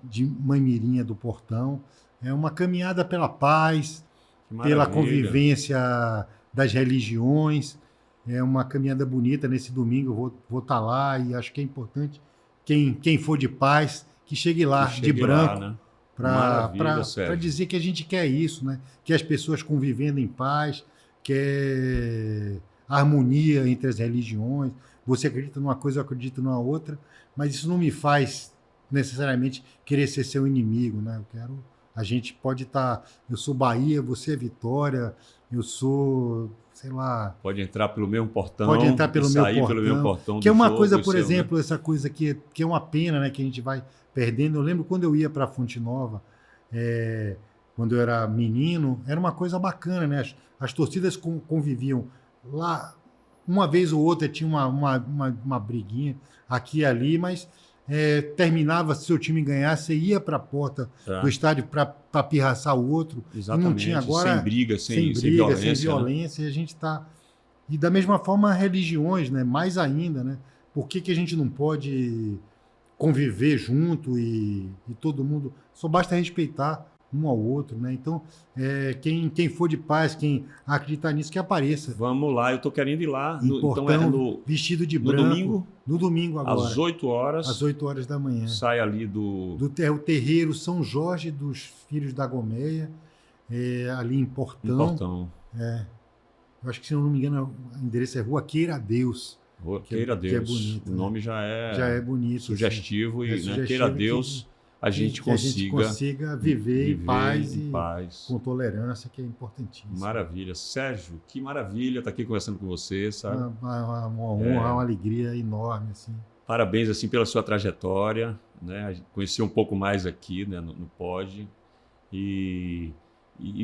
de Manmirinha do Portão. É uma caminhada pela paz, Que pela maravilha. convivência das religiões. É uma caminhada bonita. Nesse domingo eu vou estar lá e acho que é importante quem for de paz que chegue lá Que chegue de lá, branco né? para Maravilha, Sérgio. dizer que a gente quer isso, né? Que as pessoas convivendo em paz, quer harmonia entre as religiões. Você acredita numa coisa, eu acredito numa outra, mas isso não me faz necessariamente querer ser seu inimigo, né? A gente pode estar, eu sou Bahia, você é Vitória, eu sou, sei lá, Pode entrar pelo mesmo portão. pode entrar pelo e meu sair pelo mesmo portão. que é do uma jogo coisa, e por seu, né? exemplo, essa coisa que é uma pena, né, que a gente vai perdendo. Eu lembro quando eu ia para Fonte Nova, quando eu era menino, era uma coisa bacana, né? As torcidas conviviam lá, uma vez ou outra tinha uma briguinha aqui e ali, mas terminava, se o seu time ganhasse, você ia para a porta do estádio para pirraçar o outro. Exatamente. E não tinha agora, sem briga, sem sem violência. violência, e a gente está... E da mesma forma, religiões, né? Mais ainda, né? Por que a gente não pode conviver junto e todo mundo... Só basta respeitar um ao outro, né? Então, quem for de paz, quem acreditar nisso, que apareça. Vamos lá, eu estou querendo ir lá. Em Então Portão, vestido de branco. domingo? No domingo agora. Às 8 horas. Às 8 horas da manhã. Sai ali O terreiro São Jorge dos Filhos da Gomeia, ali em Portão. Portão. Eu acho que, se eu não me engano, o endereço é Rua Queira Deus. Rua Que é- Queira que é Deus. bonito, O né? nome já é, Já é bonito. sugestivo. assim. E sugestivo Queira que- Deus a gente que a gente consiga viver em paz em e paz. com tolerância, que é importantíssimo. Maravilha. Sérgio, que maravilha estar aqui conversando com você, sabe? Uma honra, uma alegria enorme, assim. Parabéns assim pela sua trajetória, né? A gente conhecer um pouco mais aqui, né, no Pod e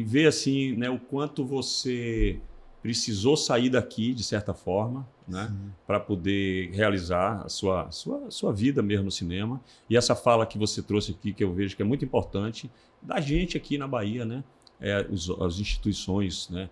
ver assim, né, o quanto você precisou sair daqui de certa forma, né, para poder realizar a sua vida mesmo no cinema. E essa fala que você trouxe aqui, que eu vejo que é muito importante, da gente aqui na Bahia, né, as instituições, né,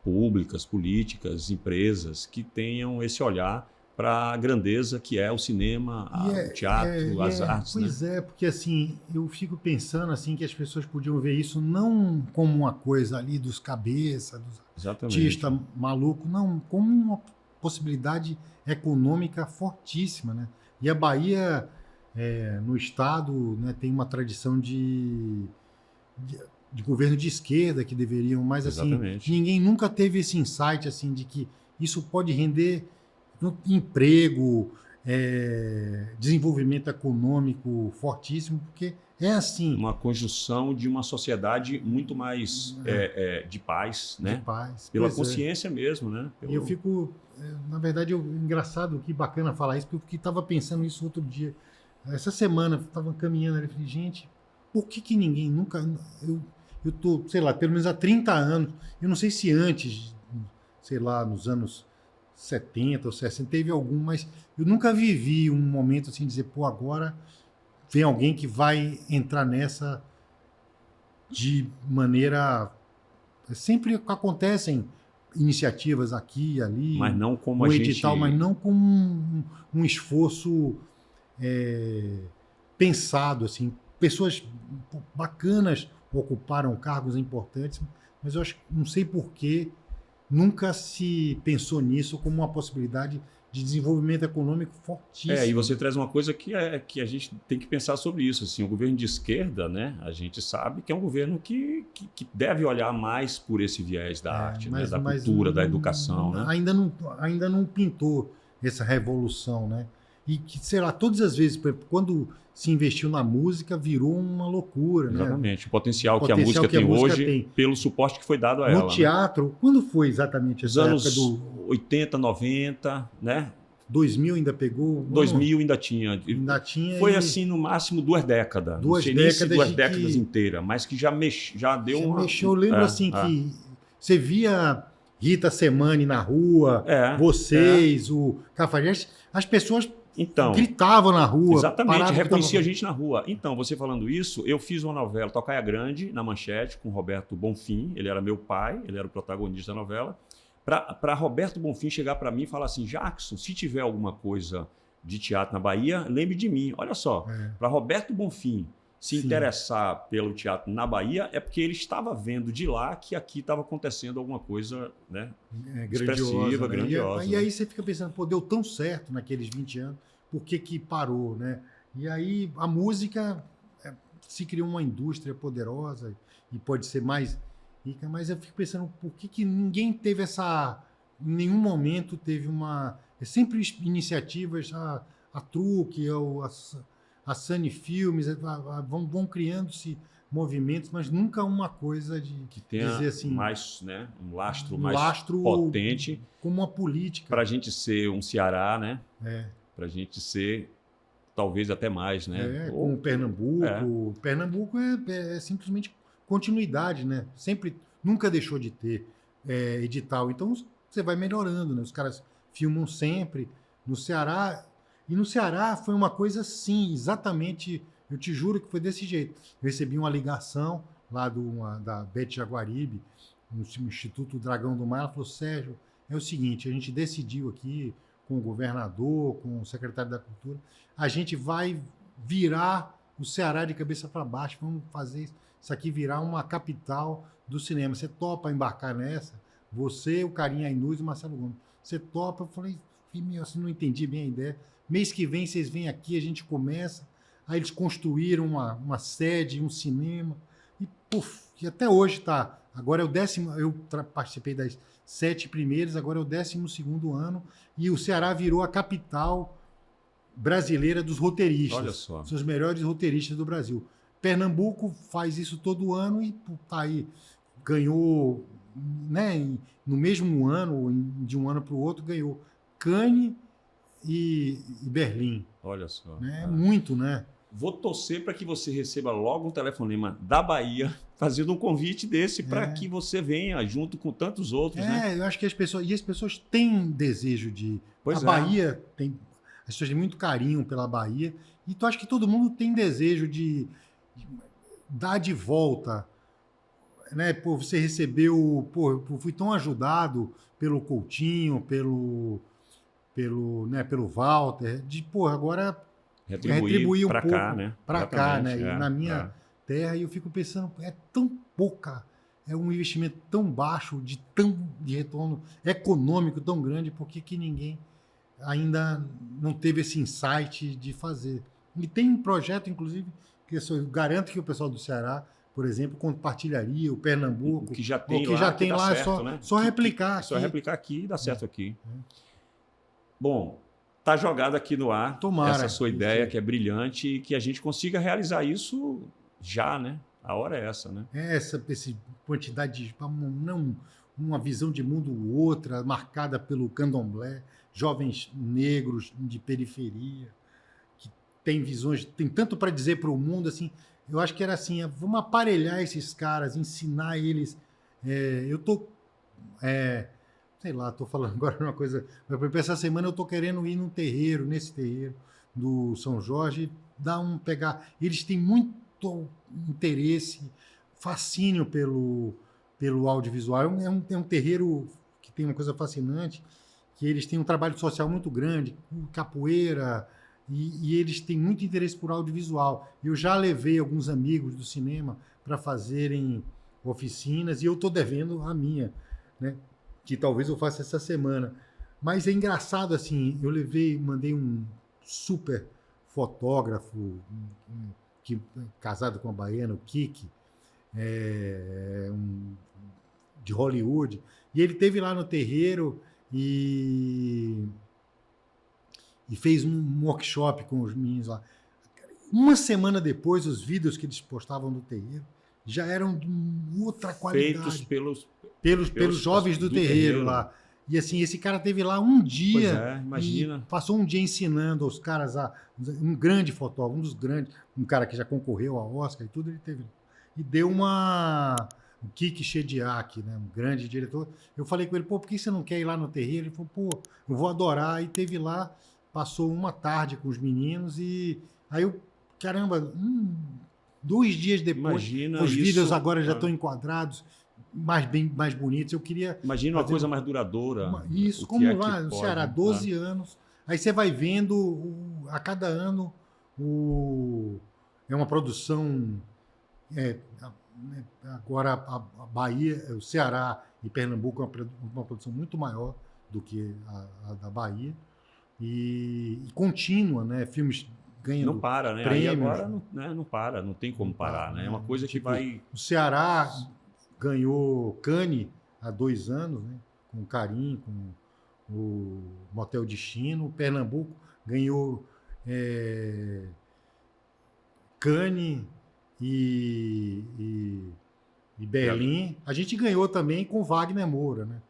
públicas, políticas, empresas que tenham esse olhar para a grandeza que é o cinema, o teatro, as artes. Pois né? porque assim, eu fico pensando assim que as pessoas podiam ver isso não como uma coisa ali dos cabeças, dos Exatamente. artistas maluco, não, como uma possibilidade econômica fortíssima, né? E a Bahia, no estado, né, tem uma tradição de governo de esquerda que deveriam, mas assim, Exatamente. ninguém nunca teve esse insight assim de que isso pode render emprego, desenvolvimento econômico fortíssimo, porque é assim. Uma conjunção de uma sociedade muito mais de paz, né? De paz. Pela Pois é. consciência mesmo, né? E eu fico, na verdade, engraçado, que bacana falar isso, porque eu estava pensando nisso outro dia. Essa semana, eu estava caminhando ali e falei, gente, por que ninguém nunca... Eu tô, sei lá, pelo menos há 30 anos, eu não sei se antes, sei lá, nos anos 70 ou 60, teve algum, mas eu nunca vivi um momento assim, de dizer, pô, agora vem alguém que vai entrar nessa de maneira... Sempre acontecem iniciativas aqui e ali, Mas não como um a gente... edital, mas não com um esforço pensado, assim. Pessoas bacanas ocuparam cargos importantes, mas eu acho, não sei por que nunca se pensou nisso como uma possibilidade de desenvolvimento econômico fortíssimo. E você traz uma coisa que a gente tem que pensar sobre isso. Assim, o governo de esquerda, né, a gente sabe que é um governo que deve olhar mais por esse viés da arte, né, da cultura, da educação. Né? Ainda não pintou essa revolução, né? E que, sei lá, todas as vezes, por exemplo, quando se investiu na música, virou uma loucura. Exatamente. Né? O potencial que a música tem hoje, pelo suporte que foi dado a ela. No teatro, né? Quando foi exatamente essa época? Os anos 80, 90, né? 2000 ainda pegou? 2000 ainda tinha. Foi assim, no máximo 2 décadas. Não sei nem se 2 décadas inteiras, mas que já deu uma... Mexeu. Eu lembro assim que você via Rita Semani na rua, vocês, o Cafajeste, as pessoas gritavam na rua. Exatamente, reconhecia a gente na rua. Então, você falando isso, eu fiz uma novela, Tocaia Grande, na Manchete, com Roberto Bonfim. Ele era meu pai, ele era o protagonista da novela. Para Roberto Bonfim chegar para mim e falar assim, Jackson, se tiver alguma coisa de teatro na Bahia, lembre de mim. Olha só, para Roberto Bonfim se Sim. interessar pelo teatro na Bahia é porque ele estava vendo de lá que aqui estava acontecendo alguma coisa, né? Expressiva, né? grandiosa. E aí você fica pensando, pô, deu tão certo naqueles 20 anos, por que que parou, né? E aí a música se criou uma indústria poderosa e pode ser mais rica, mas eu fico pensando, por que que ninguém teve essa... Em nenhum momento teve uma... É sempre iniciativas, a Truque, a Sunny Filmes, vão criando-se movimentos, mas nunca uma coisa de que tenha dizer assim, mais, né, um lastro um mais lastro potente como uma política. para a gente ser um Ceará, né? É. Para a gente ser talvez até mais, né? Com o Pernambuco. É. Pernambuco é simplesmente continuidade, né? Sempre, nunca deixou de ter edital. Então você vai melhorando, né? Os caras filmam sempre. No Ceará, e no Ceará foi uma coisa assim, exatamente, eu te juro que foi desse jeito. Eu recebi uma ligação lá da Beth Jaguaribe, no Instituto Dragão do Mar, ela falou, Sérgio, é o seguinte, a gente decidiu aqui com o governador, com o secretário da Cultura, a gente vai virar o Ceará de cabeça para baixo, vamos fazer isso aqui virar uma capital do cinema. Você topa embarcar nessa? Você, o Carinha Ainuz e o Marcelo Gomes. Você topa? Eu falei, meu, assim, não entendi bem a ideia. Mês que vem vocês vêm aqui, a gente começa. Aí eles construíram uma sede, um cinema, e puf, e até hoje está. Agora é o 10º, eu participei das 7 primeiras, agora é o 12º ano, e o Ceará virou a capital brasileira dos roteiristas. Olha só. São os melhores roteiristas do Brasil. Pernambuco faz isso todo ano e tá aí, ganhou, né, no mesmo ano, de um ano para o outro, ganhou Cannes e Berlim. Olha só. Né? Muito, né? Vou torcer para que você receba logo um telefonema da Bahia fazendo um convite desse para que você venha junto com tantos outros, né? Eu acho que as pessoas têm desejo de... Pois Bahia tem... As pessoas têm muito carinho pela Bahia e tu acha que todo mundo tem desejo de dar de volta, né? Pô, você recebeu... Pô, eu fui tão ajudado pelo Coutinho, pelo Walter, agora... retribuir para pouco cá, né? Para cá, né? É, e na minha terra, e eu fico pensando, é tão pouca, é um investimento tão baixo, de retorno econômico tão grande, por que ninguém ainda não teve esse insight de fazer? E tem um projeto, inclusive, que eu garanto que o pessoal do Ceará, por exemplo, compartilharia, o Pernambuco, o que já tem o que já tem lá, certo, né? só replicar. Só replicar aqui e dá certo aqui. Bom, está jogado aqui no ar. Tomara. Essa sua ideia, que é brilhante, e que a gente consiga realizar isso já, né? A hora é essa, né? Essa quantidade de... Não, uma visão de mundo outra, marcada pelo candomblé, jovens negros de periferia, que têm visões, tem tanto para dizer para o mundo, assim. Eu acho que era assim, vamos aparelhar esses caras, ensinar eles. Eu tô... sei lá, estou falando agora uma coisa... Essa semana eu estou querendo ir nesse terreiro do São Jorge, pegar... Eles têm muito interesse, fascínio pelo audiovisual. É um terreiro que tem uma coisa fascinante, que eles têm um trabalho social muito grande, capoeira, e eles têm muito interesse por audiovisual. Eu já levei alguns amigos do cinema para fazerem oficinas, e eu estou devendo a minha, né? Que talvez eu faça essa semana. Mas é engraçado, assim, mandei um super fotógrafo, casado com a baiana, o Kiki, de Hollywood, e ele esteve lá no terreiro e fez um workshop com os meninos lá. Uma semana depois, os vídeos que eles postavam no terreiro já eram de outra qualidade. Feitos pelos jovens do terreiro lá. E assim, esse cara teve lá um dia, imagina. Passou um dia ensinando aos caras, um grande fotógrafo, um dos grandes, um cara que já concorreu ao Oscar e tudo, ele teve. E deu o Kiki Shediak, né, um grande diretor. Eu falei com ele, por que você não quer ir lá no terreiro? Ele falou, eu vou adorar. E teve lá, passou uma tarde com os meninos e aí eu, caramba, 2 dias depois, imagina os isso, vídeos agora já estão enquadrados, mais bonitos. Eu queria Imagina uma fazer coisa mais duradoura. isso, o que como é lá que no pode, Ceará, né? 12 anos. Aí você vai vendo a cada ano é uma produção. Agora a Bahia, o Ceará e Pernambuco é uma produção muito maior do que a da Bahia e contínua, né? Filmes ganhando Não para, né? Aí prêmios. agora não para, não tem como parar, né? É uma coisa que Tipo, vai. o Ceará ganhou Cannes há 2 anos, né? Com o Carim, com o Motel Destino. O Pernambuco ganhou Cannes e Berlim. A gente ganhou também com Wagner Moura, né?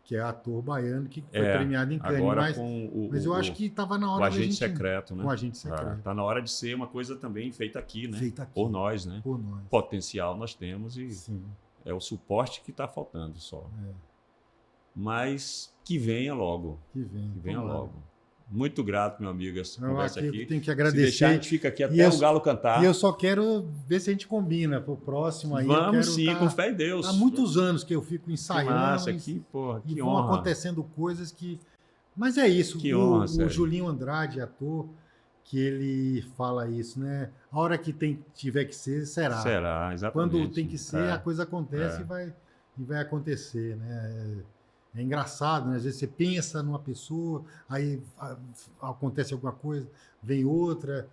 Que é ator baiano que foi premiado em Cannes. Agora Mas eu acho que estava na hora o da agente gente... secreto, né? Com o agente secreto. Tá na hora de ser uma coisa também feita aqui, né? Feita aqui. Por nós, né? Por nós. Potencial nós temos e Sim. é o suporte que está faltando só. É. Mas que venha logo. Que venha Tomara. Logo. Muito grato, meu amigo, essa conversa aqui. Tenho que Se agradecer. deixar, a gente fica aqui até o galo cantar. E eu só quero ver se a gente combina pro próximo aí. Vamos sim, com fé em Deus. Há muitos anos que eu fico ensaiando. Que massa aqui, porra, e que vão honra. acontecendo coisas que... Mas é isso. Que honra, o sério. Julinho Andrade, ator, que ele fala isso, né? A hora que tiver que ser, será. Será, exatamente. Quando tem que ser, a coisa acontece e vai acontecer, né? É engraçado, né? Às vezes você pensa numa pessoa, aí acontece alguma coisa, vem outra.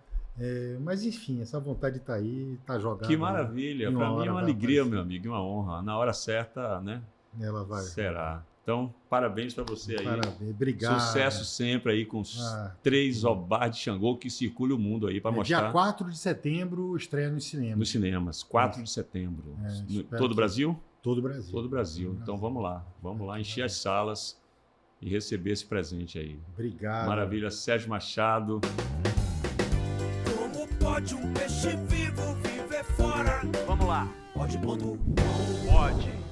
Mas enfim, essa vontade está aí, está jogada. Que maravilha. Para mim é uma alegria, meu amigo, uma honra. Na hora certa, né? Ela vai. Será. Então, parabéns para você aí. Parabéns, obrigado. Sucesso sempre aí com os 3 Obar de Xangô que circula o mundo aí para mostrar. Dia 4 de setembro, estreia nos cinemas. Nos cinemas, 4 de setembro. Todo o Brasil? Todo o Brasil. Todo o Brasil. Então vamos lá. Vamos lá encher as salas e receber esse presente aí. Obrigado. Maravilha. Sérgio Machado. Como pode um peixe vivo viver fora? Vamos lá. Pode, ponto. Pode.